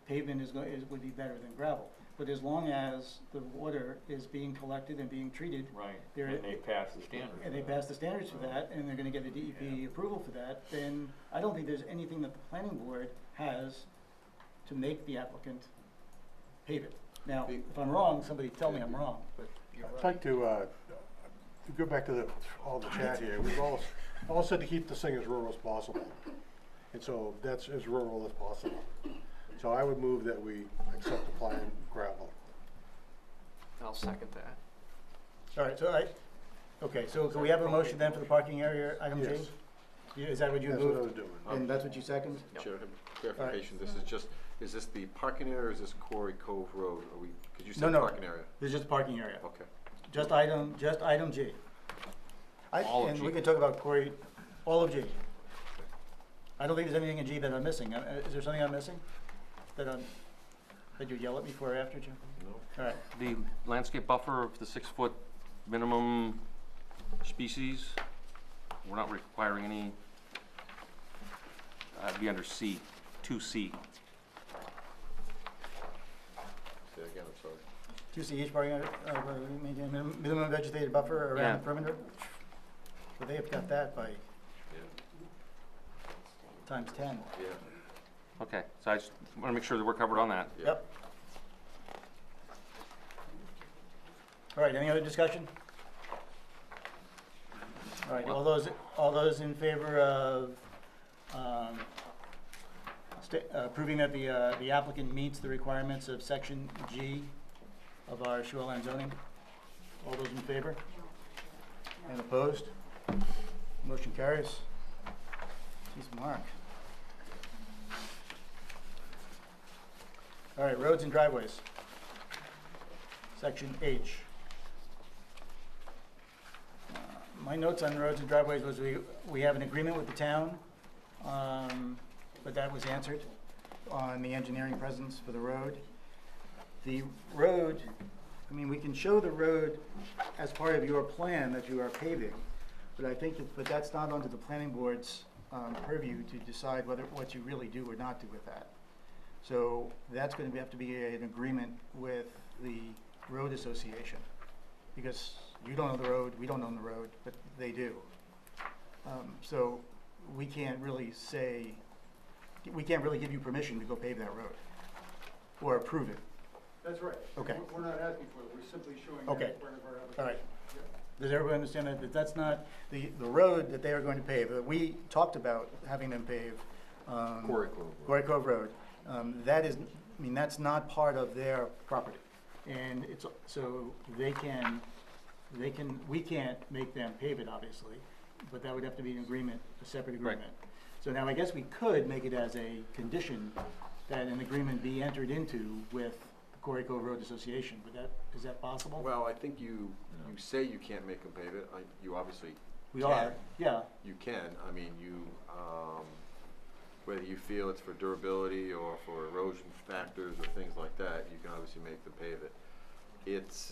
pavement would be better than gravel. But as long as the water is being collected and being treated, Right, There- and they pass the standard. and they pass the standards for that, and they're gonna get a DEP approval for that, then I don't think there's anything that the planning board has to make the applicant pave it. Now, if I'm wrong, somebody tell me I'm wrong, but I'd like to go back to all the chat here. We've all said to keep this thing as rural as possible. And so that's as rural as possible. So I would move that we accept the plan gravel. I'll second that. all right, so can we have a motion then for the parking area, item J? Yes. Yeah, is that what you That's what I moved? was doing. And that's what you second? Chair, clarification, this is just, is this the parking area or is this Quarry Cove Road? Are we, because you said No. parking area. This is just the parking area, Okay. just item G. All of And G. we can talk about Corey, all of G. I don't think there's anything in G that I'm missing. Is there something I'm missing? That you yell at me for after, Jim? No. All right, The landscape buffer of the 6-foot minimum species, we're not requiring any, be under C, 2C. Say again, I'm sorry. 2C each parking area, maintain minimum vegetated buffer around Yeah. the perimeter? Well, they have got that by Yeah, times 10. yeah. Okay, so I just want to make sure that we're covered on that. Yeah. Yep. All right, any other discussion? All right, all those in favor of approving that the applicant meets the requirements of section G of our shoreline zoning? All those in favor? And opposed? Motion carries. Jeez, Mark. All right, roads and driveways. Section H. My notes on roads and driveways was we have an agreement with the town, but that was answered on the engineering presence for the road. The road, I mean, we can show the road as part of your plan that you are paving, but I think, but that's not under the planning board's purview to decide what you really do or not do with that. So that's going to have to be an agreement with the road association, because you don't own the road, we don't own the road, but they do. So we can't really give you permission to go pave that road or approve it. That's right. Okay. We're not asking for it, we're simply showing Okay. that as part of our application. All right. Does everyone understand that that's not, the road that they are going to pave, that we talked about having them pave, Quarry Cove Road. Quarry Cove Road, That is, I mean, that's not part of their property. And it's, so we can't make them pave it, obviously, but that would have to be an agreement, a separate agreement. So now I guess we could make it as a condition that an agreement be entered into with the Quarry Cove Road Association. Is that possible? Well, I think you say you can't make them pave it, you obviously We can. are, yeah. You can, I mean, whether you feel it's for durability or for erosion factors or things like that, you can obviously make them pave it. It's,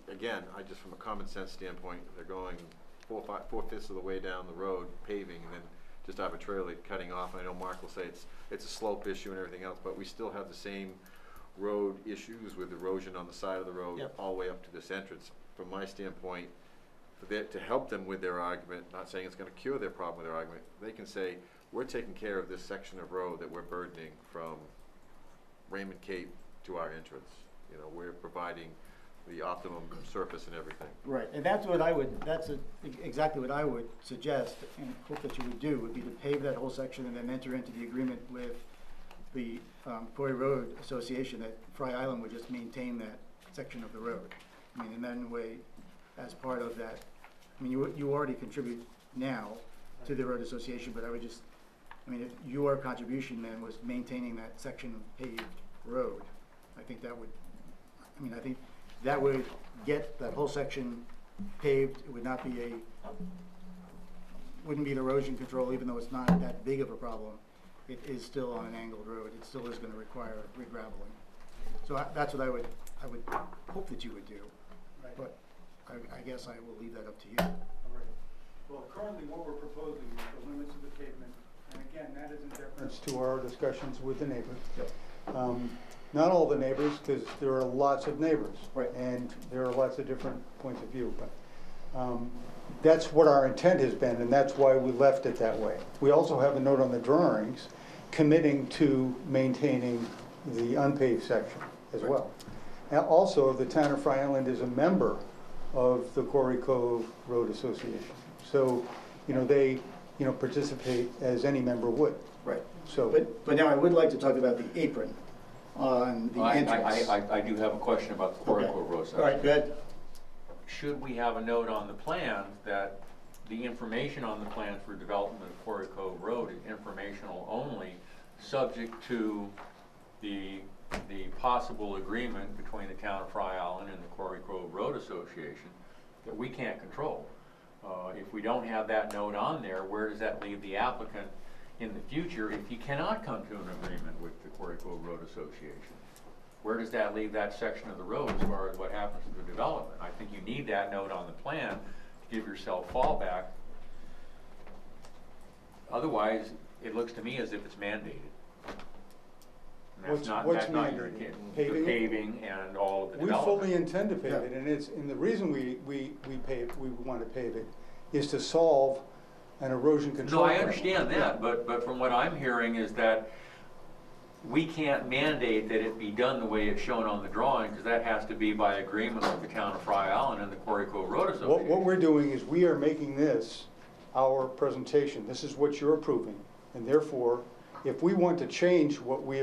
again, from a common sense standpoint, they're going 4/5 of the way down the road paving and then just arbitrarily cutting off. I know Mark will say it's a slope issue and everything else, but we still have the same road issues with erosion on the side of the road. Yep. All the way up to this entrance. From my standpoint, to help them with their argument, not saying it's gonna cure their problem with their argument, they can say, we're taking care of this section of road that we're burdening from Raymond Cape to our entrance. You know, we're providing the optimum surface and everything. Right, and that's exactly what I would suggest and hope that you would do, would be to pave that whole section and then enter into the agreement with the Quarry Road Association that Fry Island would just maintain that section of the road. I mean, and then way, as part of that, I mean, you already contribute now to the road association, but I would just, I mean, if your contribution then was maintaining that section of paved road, I think that would, I think that would get that whole section paved. It would not be wouldn't be an erosion control, even though it's not that big of a problem. It is still on an angled road. It still is gonna require re-graveling. So that's what I would hope that you would do. Right. But I guess I will leave that up to you. All right. Well, currently what we're proposing is the limits of the pavement, and again, that is in deference to our discussions with the neighbors. Yep. Not all the neighbors, because there are lots of neighbors. Right. And there are lots of different points of view, but that's what our intent has been, and that's why we left it that way. We also have a note on the drawings committing to maintaining the unpaved section as well. Now, also, the town of Fry Island is a member of the Quarry Cove Road Association. So, they, participate as any member would. Right. So, But now I would like to talk about the apron on the entrance. I do have a question about the Quarry Okay. Cove Road. All right, good. Should we have a note on the plan that the information on the plan for development of Quarry Cove Road is informational only, subject to the possible agreement between the town of Fry Island and the Quarry Cove Road Association that we can't control? If we don't have that note on there, where does that leave the applicant in the future if he cannot come to an agreement with the Quarry Cove Road Association? Where does that leave that section of the road as far as what happens to the development? I think you need that note on the plan to give yourself fallback. Otherwise, it looks to me as if it's mandated. And What's that's not your mandated? intent. Paving The it? paving and all of the we development. fully intend to pave it, and the reason we want to pave it is to solve an erosion control No, I problem. understand that, but from what I'm hearing is that we can't mandate that it be done the way it's shown on the drawing, because that has to be by agreement with the town of Fry Island and the Quarry Cove Road Association. What we're doing is we are making this our presentation. This is what you're approving, and therefore, if we want to change what we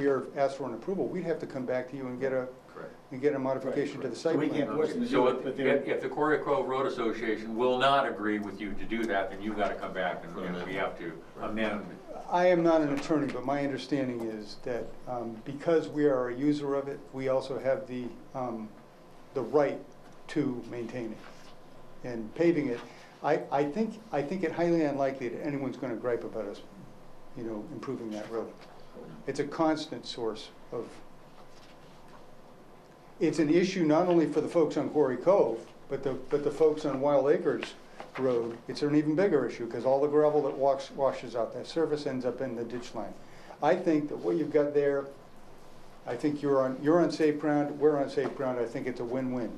are asked for an approval, we'd have to come back to you and get a modification to the site So we plan. can't force them to do So it, but they're. if the Quarry Cove Road Association will not agree with you to do that, then you've got to come back and we have to amend. I am not an attorney, but my understanding is that because we are a user of it, we also have the right to maintain it. And paving it, I think it highly unlikely that anyone's going to gripe about us, improving that road. It's a constant source of. It's an issue not only for the folks on Quarry Cove, but the folks on Wild Acres Road. It's an even bigger issue because all the gravel that washes out that surface ends up in the ditch line. I think that what you've got there, I think you're on safe ground, we're on safe ground. I think it's a win-win.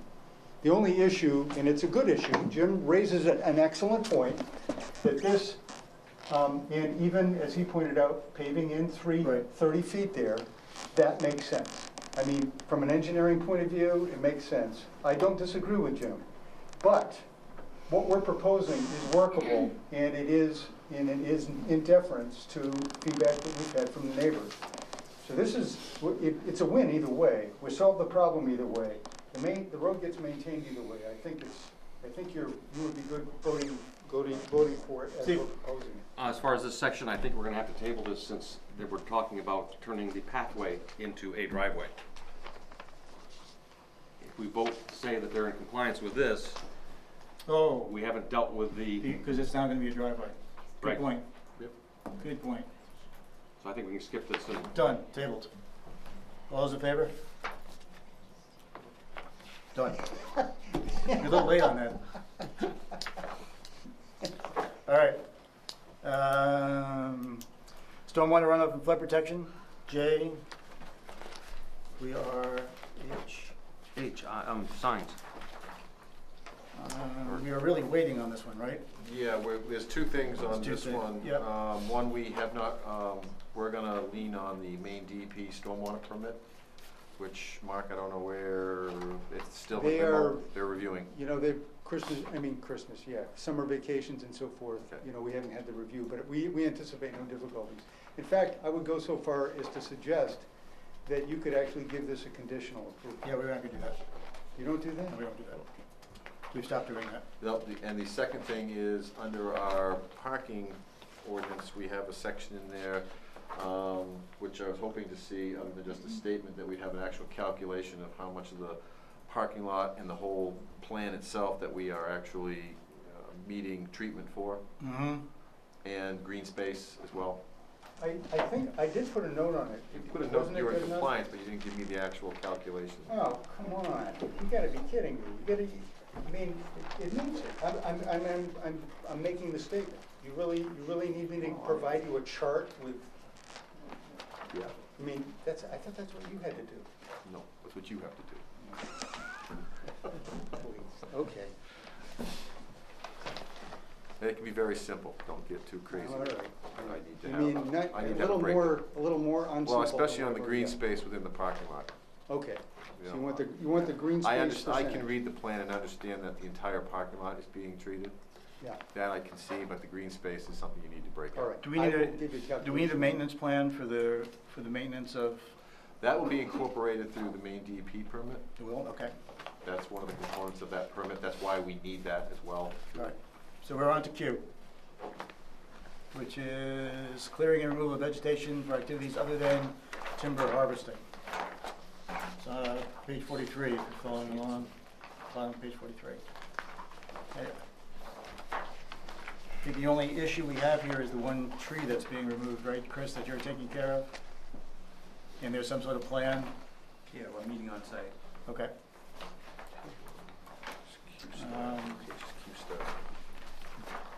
The only issue, and it's a good issue, Jim raises an excellent point, that this, and even as he pointed out, paving in 30 feet there, that makes sense. I mean, from an engineering point of view, it makes sense. I don't disagree with Jim. But what we're proposing is workable, and it is in deference to feedback that we've had from the neighbors. So this is, it's a win either way. We solve the problem either way. The road gets maintained either way. I think you would be good voting for it as we're proposing it. As far as this section, I think we're gonna have to table this since they were talking about turning the pathway into a driveway. If we both say that they're in compliance with this, Oh, we haven't dealt with the, because it's now gonna be a driveway. Good Right. point. Yep. Good point. so I think we can skip this and Done, tabled. All those in favor? Done. You're a little late on that. All right. Stormwater runoff and flood protection, J. We are H, signs. We are really waiting on this one, right? Yeah, there's two things on There's two this things, one. yep. One, we have not, we're gonna lean on the main DEP stormwater permit, which, Mark, I don't know where, it's still, they're reviewing. You know, Christmas, yeah, summer vacations and so forth, Okay. you know, we haven't had the review, but we anticipate no difficulties. In fact, I would go so far as to suggest that you could actually give this a conditional approval. Yeah, we're not gonna do that. You don't do that? No, we don't do that. We've stopped doing that. And the second thing is, under our parking ordinance, we have a section in there, which I was hoping to see, other than just a statement, that we'd have an actual calculation of how much of the parking lot and the whole plan itself that we are actually meeting treatment for, Mm-hmm. and green space as well. I think, I did put a note on it. You put a note Wasn't that it you were in good enough? compliance, but you didn't give me the actual calculation. Oh, come on, you gotta be kidding me, it means it, I'm making the statement. You really need me to provide you a chart with, Yeah. I thought that's what you had to do. No, that's what you have to do. Please, okay, And it can be very simple, don't get too crazy. all right. I need to You have, mean, not, I a need to have a little breakdown. more unsimple. Well, especially on the than green what I've space within the parking lot. got. Okay, You so know, you want the green space I percentage. can read the plan and understand that the entire parking lot is being treated. Yeah, That I can see, but the green space is something you need to break all out. right. Do we I need will give you a Do we need a calculation. maintenance plan for the maintenance of That will be incorporated through the main DEP permit. the will? Okay, That's one of the components of that permit. That's why we need that as well. all right. So we're on to Q, which is clearing and removal of vegetation for activities other than timber harvesting. It's page 43, if you're following along, bottom of page 43. I think the only issue we have here is the one tree that's being removed, right, Chris, that you're taking care of? And there's some sort of plan? Yeah, we're meeting on site. Okay.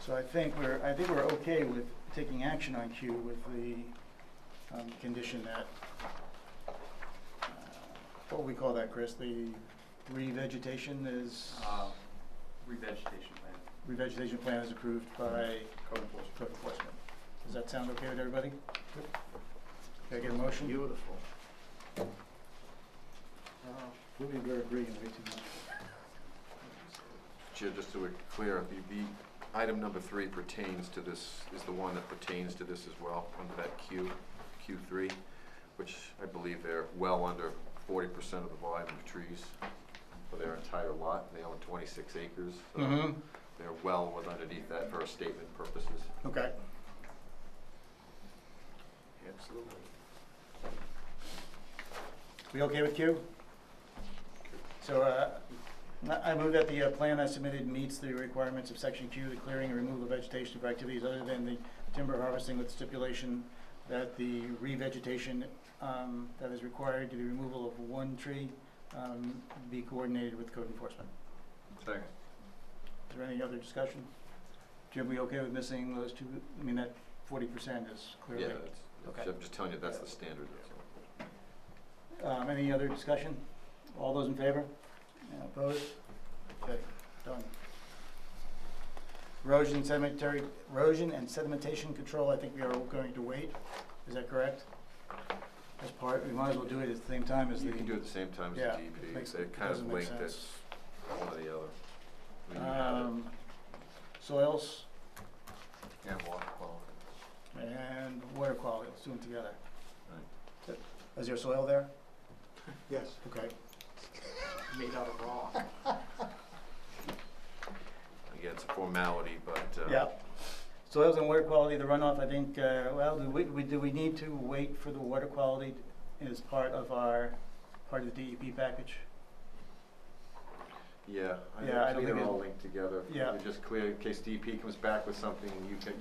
So I think we're okay with taking action on Q with the condition that, what do we call that, Chris? The revegetation is, Revegetation plan. revegetation plan is approved by Code enforcement. code enforcement. Does that sound okay with everybody? Can I get a motion? Beautiful. We're agreeing way too much. Chair, just so we're clear, the item number 3 pertains to this, is the one that pertains to this as well, under that Q3, which I believe they're well under 40% of the volume of trees for their entire lot. They own 26 acres, so Mm-hmm, they're well underneath that for statement purposes. okay. Absolutely. We okay with Q? So, I move that the plan as submitted meets the requirements of section Q, the clearing and removal of vegetation for activities other than the timber harvesting, with stipulation that the revegetation that is required to the removal of one tree be coordinated with code enforcement. Second. Is there any other discussion? Jim, we okay with missing those two? I mean, that 40% is clearly. Yeah, Okay. I'm just telling you, that's the standard. That's all. Any other discussion? All those in favor? Opposed? Okay, done. Erosion and sedimentation control, I think we are going to wait. Is that correct? As part, we might as well do it at the same time as the. You can do it at the same time as Yeah, the DEP. makes- They're kind of doesn't make linked, sense. that's one or the other. I mean, you have it. soils, And water quality. and water quality. Let's do them together. Right. Is there soil there? Yes. Okay. Made out of rock. Again, it's a formality, but, Yeah. Soils and water quality, the runoff, I think, well, do we need to wait for the water quality as part of the DEP package? yeah, I Yeah, I don't think think they're all it- linked together. Yeah. They're just clear, in case DEP comes back with something,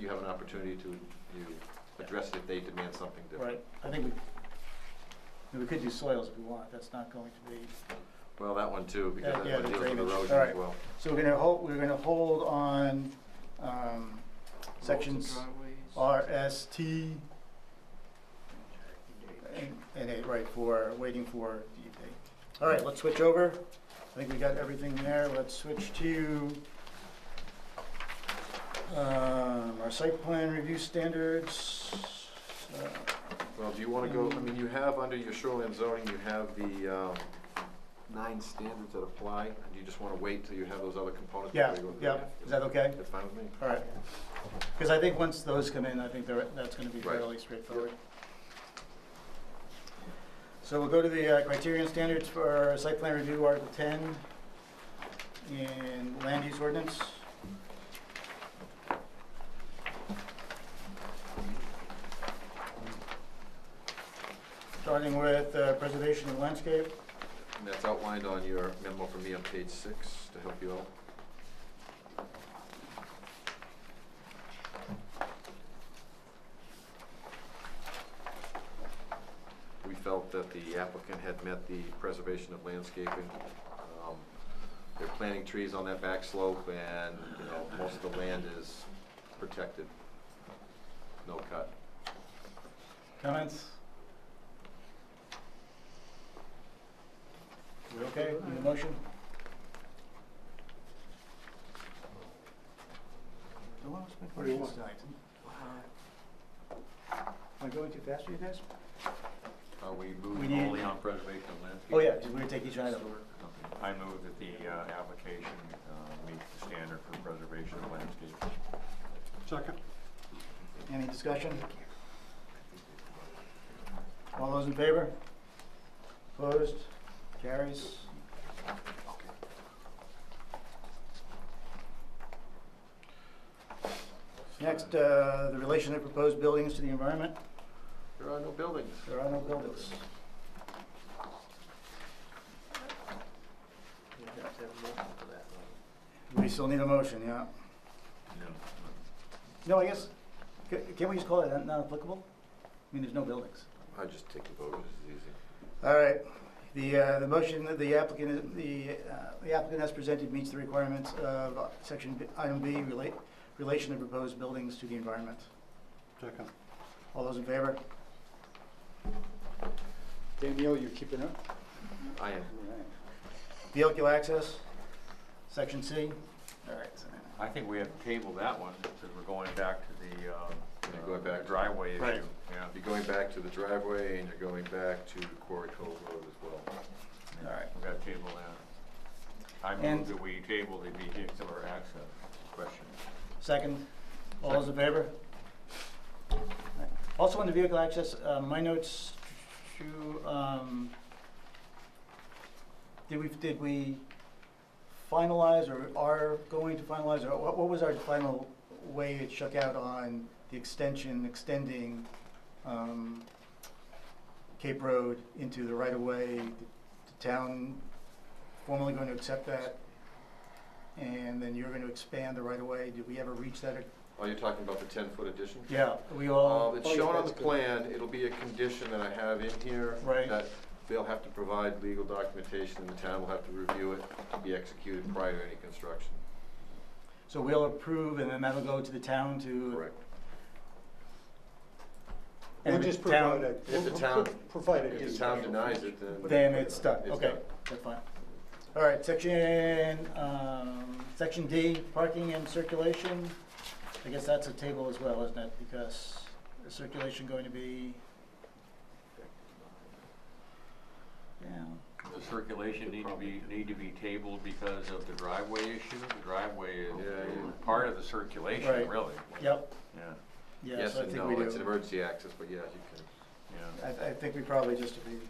you have an opportunity to, address it if they demand something different. Right, I think we could do soils if we want, that's not going to be. Well, that one too, because that Yeah, one the deals with drainage. erosion All as right. well. So we're gonna hold on, sections RST and A, right, for waiting for DEP. All right, let's switch over. I think we got everything there. Let's switch to our site plan review standards. Well, do you wanna go, I mean, you have, under your shoreline zoning, you have the, 9 standards that apply, and you just wanna wait till you have those other components Yeah, before you go through yeah, it? is that okay? That's fine with me. All right. Because I think once those come in, I think that's gonna be Right. fairly straightforward. So we'll go to the criterion standards for site plan review, Article 10 in land use ordinance. Starting with preservation of landscape. And that's outlined on your memo from me on page 6 to help you out. We felt that the applicant had met the preservation of landscaping. They're planting trees on that back slope, and, most of the land is protected. No cut. Comments? We okay? Need a motion? What do you want? Am I going too fast for you guys? Are we We moving need- only on preservation of landscape? Oh, yeah, we're gonna take each item. I move that the application meet the standard for preservation of landscape. Second. Any discussion? All those in favor? Opposed? Carries? Next, the relation of proposed buildings to the environment. There are no buildings. There are no buildings. You have to have a motion for that, though. We still need a motion, yeah. No. No, I guess, can't we just call it not applicable? I mean, there's no buildings. I just take the vote, this is easy. All right, the motion, that the applicant has presented meets the requirements of item B, relation of proposed buildings to the environment. Second. All those in favor? Danielle, you keeping up? I am. Vehicle access, section C. All right. I think we have to table that one, because we're going back to the Going back. driveway issue. Right. Yeah. You're going back to the driveway, and you're going back to Quarry Cove Road as well. All right. We gotta table that. I And- move that we table the vehicular access question. Second, all those in favor? All right. Also on the vehicle access, my notes to, did we finalize or are going to finalize, or what was our final way it shook out on the extending Cape Road into the right-of-way? The town formally going to accept that? And then you're going to expand the right-of-way? Did we ever reach that? Oh, you're talking about the 10-foot addition? Yeah, we all, It's Oh, yeah, shown on that's the good. plan, it'll be a condition that I have in here. Right. That they'll have to provide legal documentation, and the town will have to review it to be executed prior to any construction. so we'll approve and then that'll go to the town to. Correct. And We'll just the town- provide it. If the town- Provide it. If the town denies it, Then it's done, It's okay, done. that's fine. All right, section D, parking and circulation. I guess that's a table as well, isn't it? Because the circulation going to be. Yeah, the circulation need to be tabled because of the driveway issue? The driveway is part of the circulation, Right. really. Yep, Yeah, yeah, Yes so I and think no, we it's an do. emergency access, but yes, you can. yeah. I think we probably just agreed.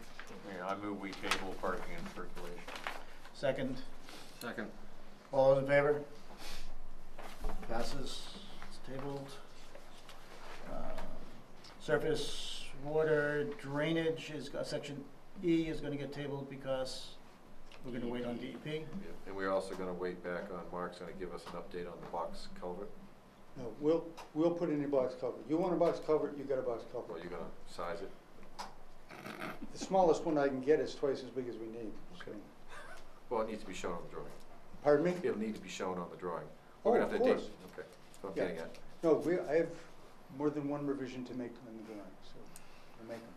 Yeah, I move we table parking and circulation. Second, Second. all those in favor? Passes, it's tabled. Surface water drainage is, section E is gonna get tabled because we're gonna wait on DEP. Yeah, and we're also gonna wait back on, Mark's gonna give us an update on the box culvert. No, we'll put in a box culvert. You want a box culvert, you got a box Well, culvert. you're gonna size it? The smallest one I can get is twice as big as we need. so. Okay. Well, it needs to be shown on the drawing. Pardon me? It'll need to be shown on the drawing. Oh, We're gonna of have to course. Okay, that's what I'm Yeah. getting at. No, I have more than one revision to make in the drawing, so we'll make them.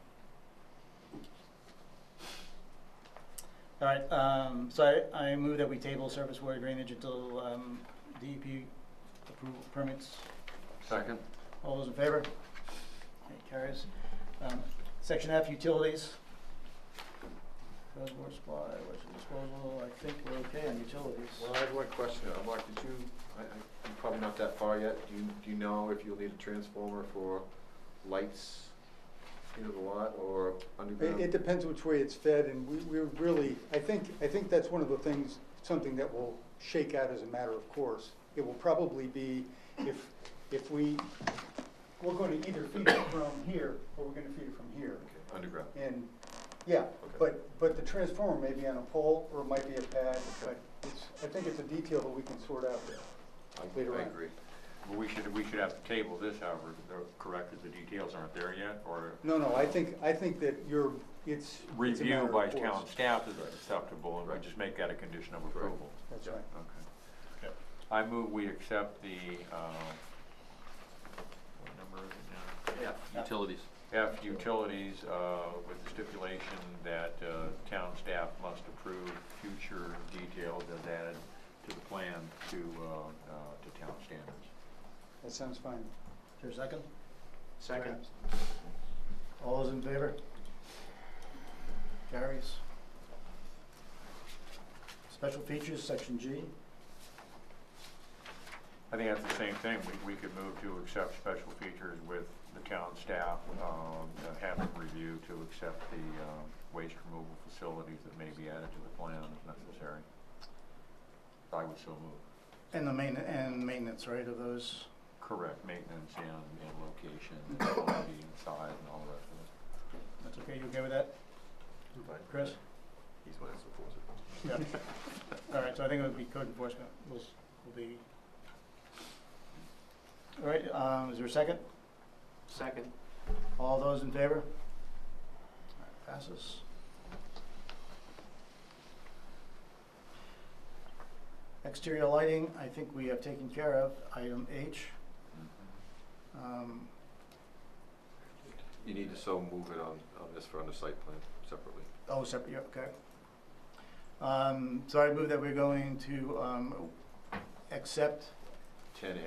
All right, so I move that we table surface water drainage until, DEP approval permits. Second. All those in favor? Okay, carries. Section F, utilities. Reservoir supply, waste disposal, I think we're okay on utilities. Well, I have one question. Mark, did you, you're probably not that far yet. Do you know if you'll need a transformer for lights into the lot or underground? It depends which way it's fed, and we're really, I think that's one of the things, something that will shake out as a matter of course. It will probably be, if we're going to either feed it from here, or we're gonna feed it from here. Okay, underground. And, yeah, but the transformer may be on a pole, or it might be a pad, but I think it's a detail that we can sort out later on. I agree. Well, we should have to table this, however, correct, that the details aren't there yet, or No, I think that it's a review matter by of course. town staff is acceptable, and we Right. just make that a condition of Right. approval. That's Yeah. right. Okay. I move we accept the, what number is it now? Utilities. F, utilities, with the stipulation that, town staff must approve future details as added to the plan to town standards. That sounds fine. Is there a second? Second. All those in favor? Carries. Special features, section G. I think that's the same thing. We could move to accept special features with the town staff, have them review to accept the waste removal facilities that may be added to the plan if necessary. I would so move. And the maintenance, right, of those? Correct, maintenance and location, and quantity and size and all the rest of it. That's okay, you okay with that, Chris? He's the one that supports it. Yeah. All right, so I think it would be code enforcement will be. All right, is there a second? Second. All those in favor? All right, passes. Exterior lighting, I think we have taken care of, item H. You need to so move it on this for under site plan separately. Oh, separate, yeah, okay. So I move that we're going to, accept, 10A.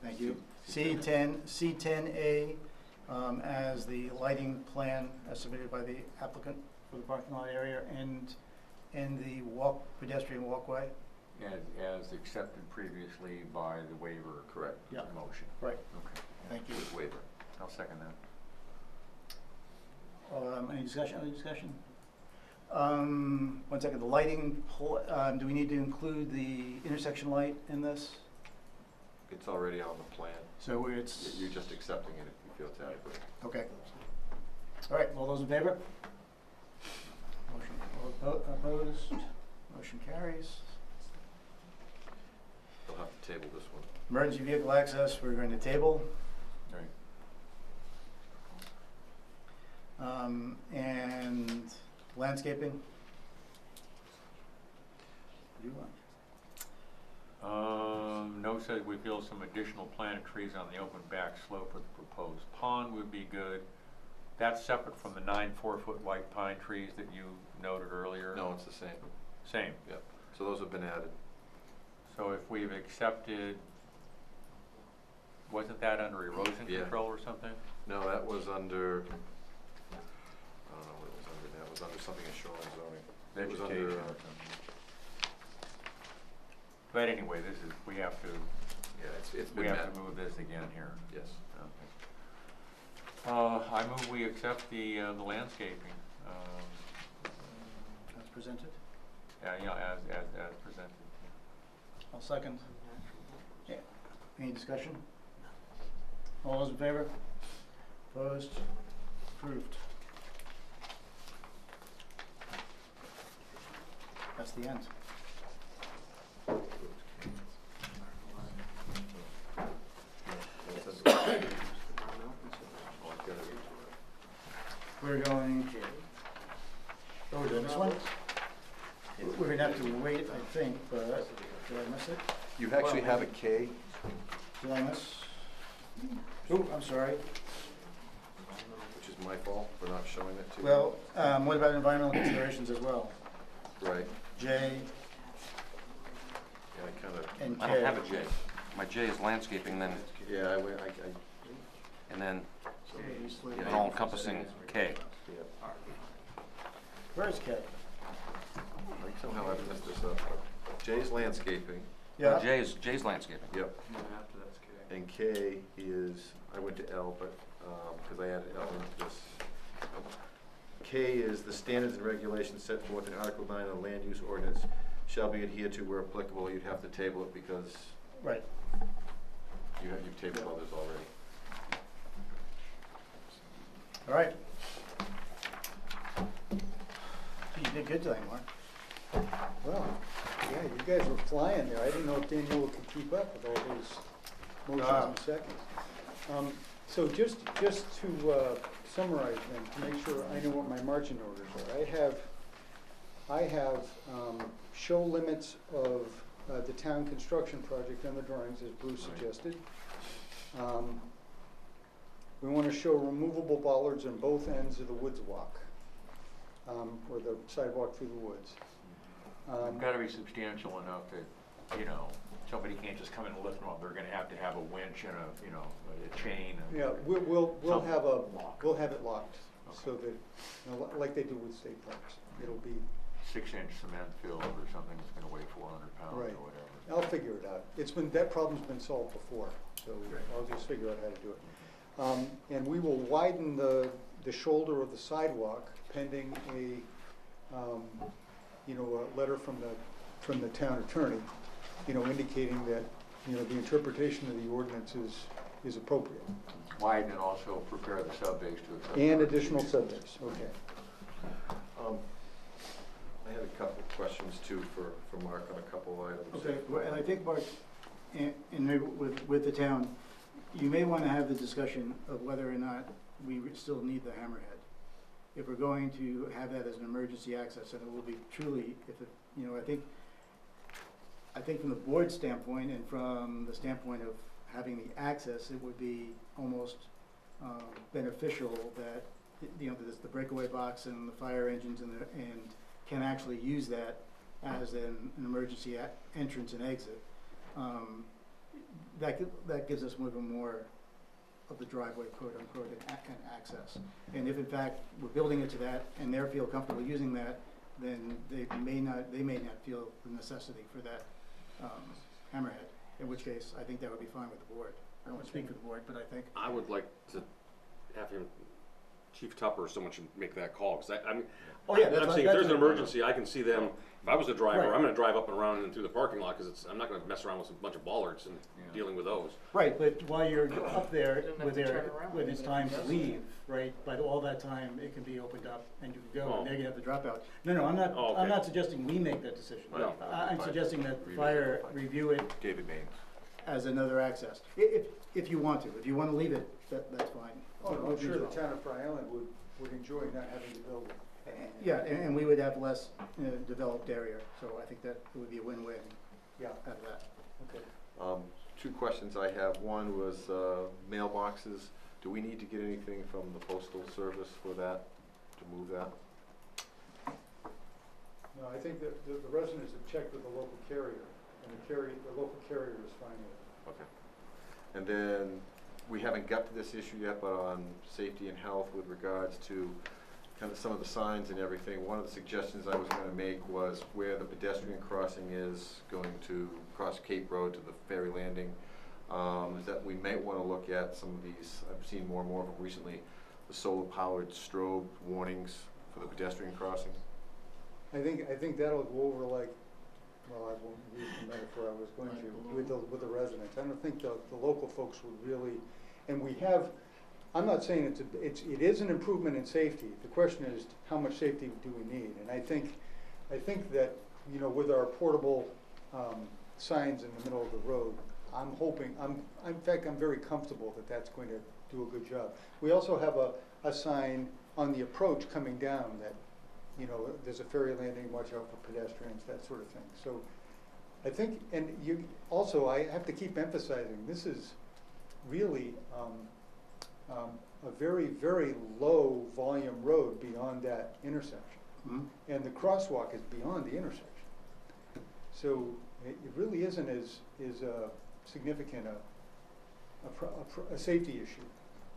thank you, C10A, as the lighting plan as submitted by the applicant for the parking lot area and the pedestrian walkway. As accepted previously by the waiver. Correct. Yeah. Motion. Right, Okay, thank you. With waiver. I'll second that. Any discussion? One second, the lighting, do we need to include the intersection light in this? It's already on the plan. So it's, You're just accepting it if you feel it's adequate. okay. All right, all those in favor? Motion, all opposed, motion carries. We'll have to table this one. Emergency vehicle access, we're going to table. Right. And landscaping? You want? No said we feel some additional planted trees on the open back slope of the proposed pond would be good. That's separate from the 9 4-foot white pine trees that you noted earlier? No, it's the same. Same. Yep. So those have been added. So if we've accepted, wasn't that under erosion Yeah. control or something? No, that was under, I don't know what it was under now. It was under something in shoreline zoning. It was under, vegetation or something. But anyway, this is, we have to, Yeah, it's we been have met. to move this again here. Yes. Okay. I move we accept the landscaping, As presented. as presented. I'll second. Yeah. Any discussion? All those in favor? Opposed? Approved. That's the end. We're going, oh, we're doing this one? We're gonna have to wait, I think, but did I miss it? You actually have a K. Did I miss? Oh, I'm sorry. Which is my fault for not showing it to you. Well, what about environmental considerations as well? Right, J yeah, I kinda, and K. I don't have a J. My J is landscaping, then, yeah, I went, and then yeah. an all-encompassing K. Yeah. Where's K? Like somehow I've messed this up. J's landscaping, Yeah. J's landscaping. yep, And then after that's K. and K is, I went to L, but, cause I added L into this. K is the standards and regulations set forth in Article 9 of the Land Use Ordinance shall be adhered to where applicable. You'd have to table it because Right. you've tabled others already. All right. You did good today, Mark. Well, yeah, you guys were flying there. I didn't know if Daniel could keep up with all those motions and seconds. So just to summarize then, to make sure I know what my marching orders are, I have show limits of the town construction project on the drawings, as Bruce suggested. We want to show removable bollards on both ends of the woods walk, or the sidewalk through the woods. It's gotta be substantial enough that, you know, somebody can't just come in and lift them up. They're gonna have to have a winch and a, you know, a chain. and- Yeah, we'll Something. have it locked, so that, you know, like they do with state parks. It'll be, 6-inch cement filled or something that's gonna weigh 400 pounds or Right. whatever. I'll figure it out. That problem's been solved before, so I'll just figure out how to do it. And we will widen the shoulder of the sidewalk pending a, you know, a letter from the town attorney, you know, indicating that, you know, the interpretation of the ordinance is appropriate. Widen and also prepare the sub-base to accept. And the additional review. subjects, okay. I had a couple of questions too for Mark on a couple of items. Okay, well, and I think, Mark, and maybe with the town, you may want to have the discussion of whether or not we still need the hammerhead. If we're going to have that as an emergency access, and it will be truly, if it, you know, I think from the board standpoint and from the standpoint of having the access, it would be almost beneficial that, you know, there's the breakaway box and the fire engines and can actually use that as an emergency entrance and exit. That gives us even more of the driveway, quote unquote, and access. And if in fact we're building it to that and they feel comfortable using that, then they may not feel the necessity for that hammerhead. In which case, I think that would be fine with the board. I don't want to speak for the board, but I think. I would like to have him, Chief Tupper or someone should make that call, because I'm Oh, yeah, I'm saying if there's an emergency, I can see them, if I was a driver, Right. I'm gonna drive up and around and through the parking lot, because I'm not gonna mess around with a bunch of bollards and dealing with those. Right, but while you're up there Doesn't have with to turn around. when it's time to leave, right, by all that time, it can be opened up and you can go, Oh. and then you have the dropout. No, Oh, okay. I'm not suggesting we make that decision. No. I'm suggesting that fire review it David Baines. as another access. If you want to, if you want to leave it, that's fine. Oh, No I'm sure the problem. town of Fry Island would enjoy not having to build it. Yeah, and we would have less developed area, so I think that it would be a win-win Yeah, out of that. okay. Two questions I have. One was mailboxes. Do we need to get anything from the postal service for that, to move that? No, I think that the residents have checked with the local carrier, and the local carrier is fine with it. Okay. And then, we haven't got to this issue yet, but on safety and health with regards to kind of some of the signs and everything, one of the suggestions I was gonna make was where the pedestrian crossing is going to cross Cape Road to the ferry landing, is that we may wanna look at some of these, I've seen more and more of them recently, the solar-powered strobe warnings for the pedestrian crossing. I think that'll go over like, well, I won't use the metaphor I was going to, with the residents. I don't think the local folks would really, and we have, I'm not saying it is an improvement in safety. The question is, how much safety do we need? And I think that, you know, with our portable signs in the middle of the road, I'm hoping, in fact, I'm very comfortable that that's going to do a good job. We also have a sign on the approach coming down that, you know, there's a ferry landing, watch out for pedestrians, that sort of thing. So I think, and you, also, I have to keep emphasizing, this is really a very, very low volume road beyond that intersection. Mhm. And the crosswalk is beyond the intersection. So it really isn't as significant a safety issue.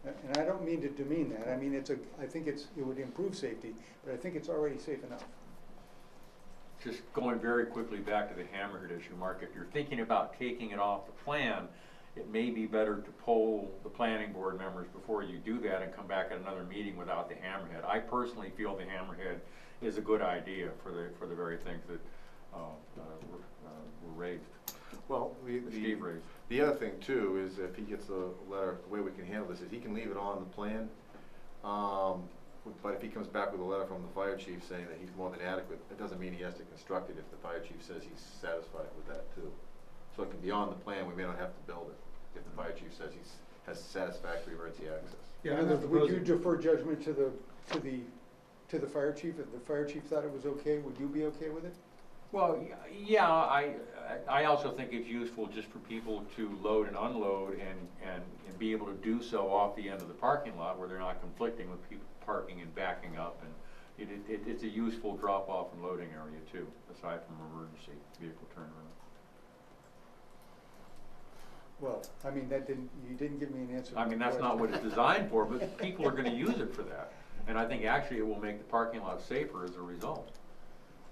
And I don't mean to demean that. I mean, I think it would improve safety, but I think it's already safe enough. Just going very quickly back to the hammerhead issue, Mark, if you're thinking about taking it off the plan, it may be better to poll the planning board members before you do that and come back at another meeting without the hammerhead. I personally feel the hammerhead is a good idea for the very things that were raised, Well, Steve raised. the other thing too is if he gets a letter, the way we can handle this is he can leave it on the plan. But if he comes back with a letter from the fire chief saying that he's more than adequate, it doesn't mean he has to construct it if the fire chief says he's satisfied with that too. So it can be on the plan, we may not have to build it, if the fire chief says has satisfactory emergency access. Yeah, And would you defer judgment to the fire chief? If the fire chief thought it was okay, would you be okay with it? Well, yeah, I also think it's useful just for people to load and unload and be able to do so off the end of the parking lot where they're not conflicting with people parking and backing up, and it's a useful drop-off and loading area too, aside from emergency vehicle turnaround. Well, I mean, you didn't give me an answer. I mean, that's not what it's designed for, but people are gonna use it for that. And I think actually it will make the parking lot safer as a result.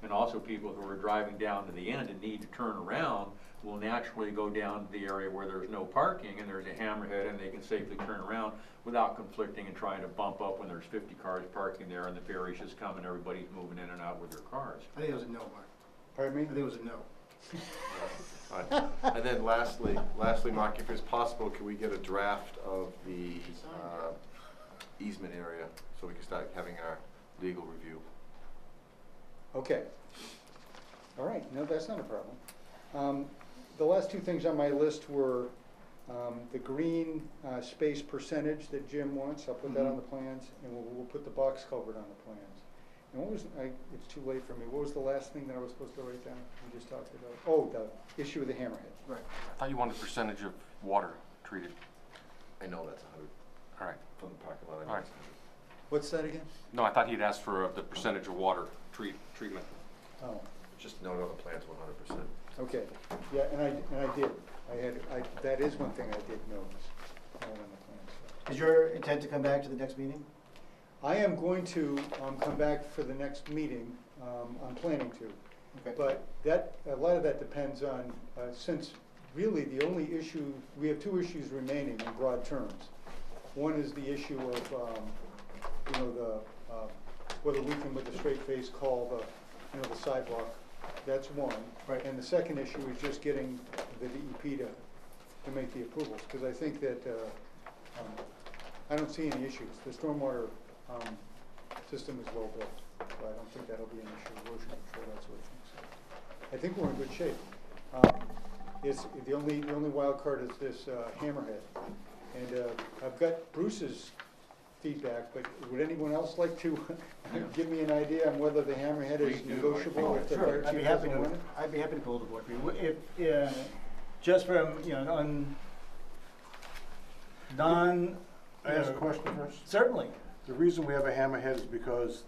And also people who are driving down to the end and need to turn around will naturally go down to the area where there's no parking and there's a hammerhead and they can safely turn around without conflicting and trying to bump up when there's 50 cars parking there and the ferry's just coming, everybody's moving in and out with their cars. I think it was a no, Mark. Pardon me? I think it was a no. And then lastly, Mark, if it's possible, can we get a draft of the easement area so we can start having our legal review? Okay. All right, no, that's not a problem. The last two things on my list were the green space percentage that Jim wants. I'll put that on the plans, and we'll put the box culvert on the plans. And what was, it's too late for me, what was the last thing that I was supposed to write down? We just talked about, oh, the issue of the hammerhead. Right. I thought you wanted a percentage of water treated. I know that's 100 All right. from the parking lot. I know All right. it's 100. What's that again? No, I thought he'd asked for the percentage of water treatment. Oh, Just note on the plans 100%. okay. Yeah, and I did. That is one thing I did notice. On the plans. Is your intent to come back to the next meeting? I am going to come back for the next meeting. I'm planning to. Okay. But a lot of that depends on, since really the only issue, we have two issues remaining in broad terms. One is the issue of, whether we can, with a straight face, call the sidewalk. That's one. Right. And the second issue is just getting the DEP to make the approvals, because I think that, I don't see any issues. The stormwater system is well built, so I don't think that'll be an issue, erosion control, that sort of thing. So I think we're in good shape. The only wild card is this hammerhead. And I've got Bruce's feedback, but would anyone else like to give me an idea on whether the hammerhead is negotiable if the fire I'd be chief happy doesn't want to, it? I'd be happy to pull the board for you. If, just from, on non. I ask a question first? Certainly. The reason we have a hammerhead is because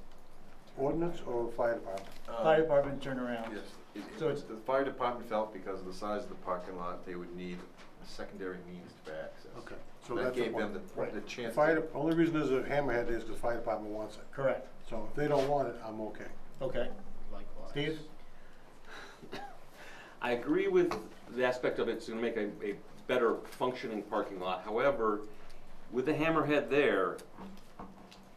ordinance or fire department? Fire department turnaround. Yes. So it's- The fire department felt because of the size of the parking lot, they would need secondary means for access. Okay, so That that's gave one. them Right. the chance. Only reason there's a hammerhead is because the fire department wants it. Correct. So if they don't want it, I'm okay. Okay. Likewise. Steve? I agree with the aspect of it's gonna make a better functioning parking lot. However, with the hammerhead there,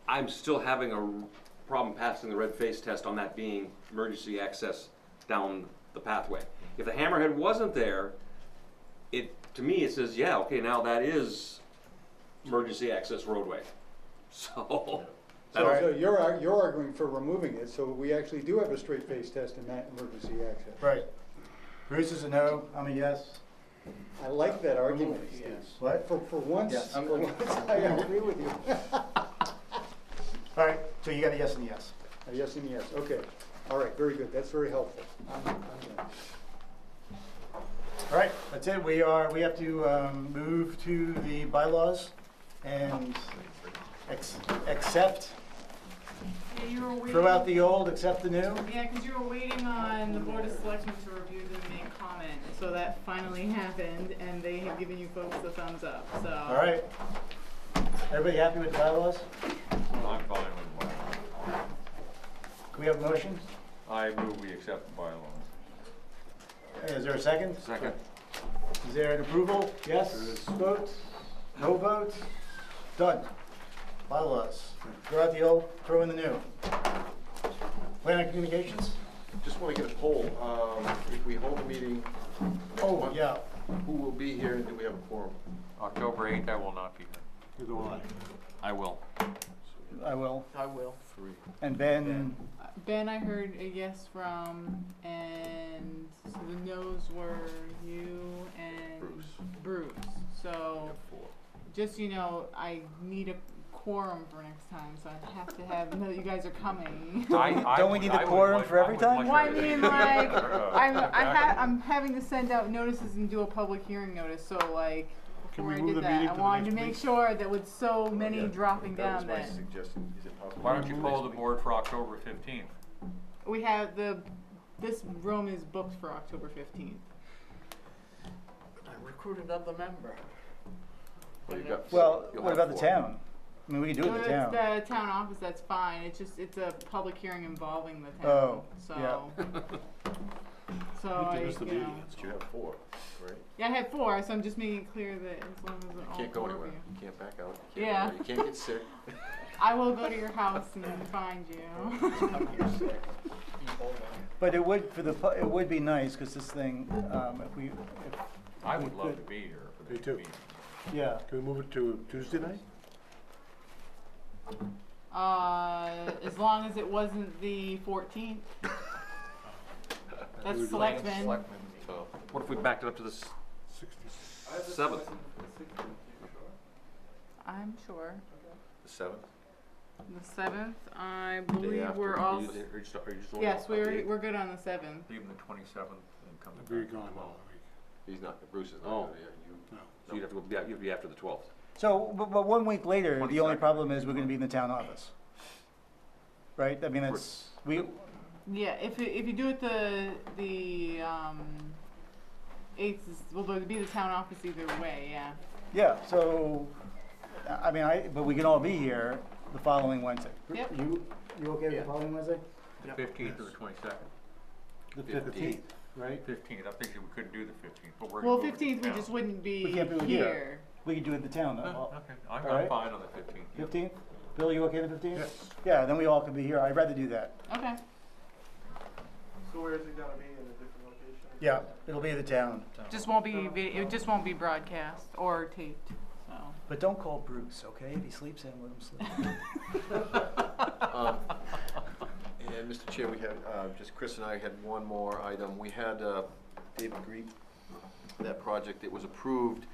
I'm still having a problem passing the red face test on that being emergency access down the pathway. If the hammerhead wasn't there, to me, it says, yeah, okay, now that is emergency access roadway. So, So you're arguing for removing it, so we actually do have a straight face test in that emergency access. Right. Bruce is a no, I'm a yes. I like that argument, Steve. Yes. What? For once, Yes. for once, I agree with you. All right, so you got a yes and a yes. A yes and yes, okay. All right, very good, that's very helpful. I'm done. All right, that's it. We have to move to the bylaws and accept, Yeah, you were waiting. throw out the old, accept the new. Yeah, because you were waiting on the Board of Selectmen to review them and make comment. So that finally happened, and they have given you folks the thumbs up, so. All right. Everybody happy with the bylaws? I'm fine with bylaws. Can we have a motion? I move we accept the bylaws. Is there a second? second. Is there an approval? Yes? Vote? No vote? Done. Bylaws. Throw out the old, throw in the new. Plan on communications? Just want to get a poll. If we hold a meeting next Oh, month, yeah. who will be here and do we have a quorum? October 8th, I will not be here. Neither will I. I will. I will. I will. 3. And Ben, Ben, I heard a yes from, and so the no's were you and Bruce. So, just so you know, I need a quorum for next time, so I have to know that you guys are coming. Don't we need a quorum for every time? Well, I mean, like, I'm having to send out notices and do a public hearing notice, so like, Can before we I move did the that, meeting I to the wanted to next make week? sure that with so many Yeah, dropping that was down my that suggestion. Is it possible? Why to don't you move poll next the week? board for October 15th? we have this room is booked for October 15th. I recruit another member. Well, you got- well, you'll what have about the 4. town? I mean, we can do it in the No, town. it's the town office, that's fine, it's a public hearing involving the town, Oh, so. yeah. So You I, can miss the you meeting, know, that's But you have 4, right? yeah, I had 4, so I'm just making it clear that as long as You all can't go 4 of anywhere. you. You can't back out. You can't Yeah. run away, you can't get sick. I will go to your house and find you. Come here, sick. Ebola. But it would, it would be nice, because this thing, if I we would love could- to be here for Me this too. meeting. yeah. Can we move it to Tuesday night? As long as it wasn't the 14th. That's We'd selectmen. So, What if we backed it up to the 7th? I'm sure. the 7th? The 7th, I Day believe after. we're all, Are you just yes, we're good on the 7th. Even the 27th and come I'll be back. gone all week. He's not, Bruce is not. Oh. Yeah, you. No. So you'd have to be, you'd be after the 12th. So, but 1 week later, the only 22nd. problem is we're gonna be in the town office. Right? I mean, that's, Yeah, if you do it the 8th, well, it'll be the town office either way, yeah. yeah, so, I mean, but we can all be here the following Wednesday. Yep. You okay with Yeah. the following Wednesday? The 15th or the 22nd? The 15th. right? 15th, I'm thinking we couldn't do the 15th, but we're Well, gonna move it to 15th, we town. just wouldn't be We can't do it here. here. We could do it at the town, Oh, though. Okay, I'm All right. fine on the 15th. yeah. 15th? Bill, you okay with the 15th? Yes. Yeah, then we all can be here. I'd rather do that. Okay. So where is it gonna be, in a different location? Yeah, it'll be at the town. Just won't be, it just won't be broadcast or taped, so. But don't call Bruce, okay? If he sleeps in, let him sleep. And Mr. Chair, we had, just Chris and I had one more item. We had David Greep, that project, it was approved.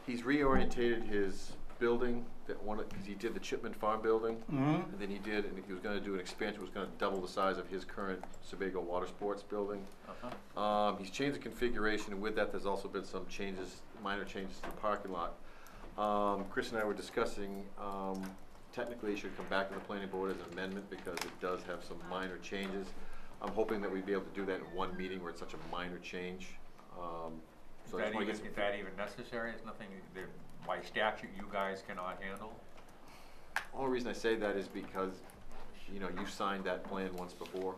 He's reorientated his building, because he did the Chipman Farm building. Mm-hmm. And then he was gonna do an expansion, was gonna double the size of his current Sebago Water Sports building. Uh-huh. He's changed the configuration, and with that, there's also been some changes, minor changes to the parking lot. Chris and I were discussing, technically it should come back to the planning board as an amendment, because it does have some minor changes. I'm hoping that we'd be able to do that in one meeting where it's such a minor change. Is So I that just wanna even, get some- is that even necessary? Is nothing that by statute you guys cannot handle? Only reason I say that is because, you know, you signed that plan once before,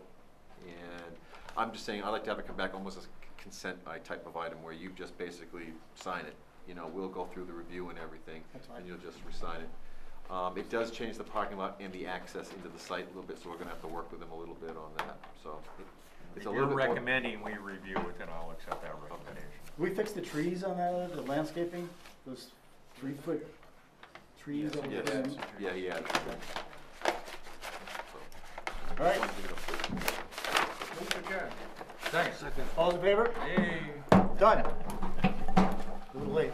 and I'm just saying, I like to have it come back almost as consent by type of item, where you just basically sign it. You know, we'll go through the review and everything, That's fine. and you'll just re-sign it. It does change the parking lot and the access into the site a little bit, so we're gonna have to work with them a little bit on that, so. It's a If little you're bit more. recommending we review it, then I'll accept that recommendation. We fixed the trees on that, the landscaping, those 3-foot trees that were Yes, put in. yeah. All right, Move again. Thanks. all in favor? Hey. Done. A little late.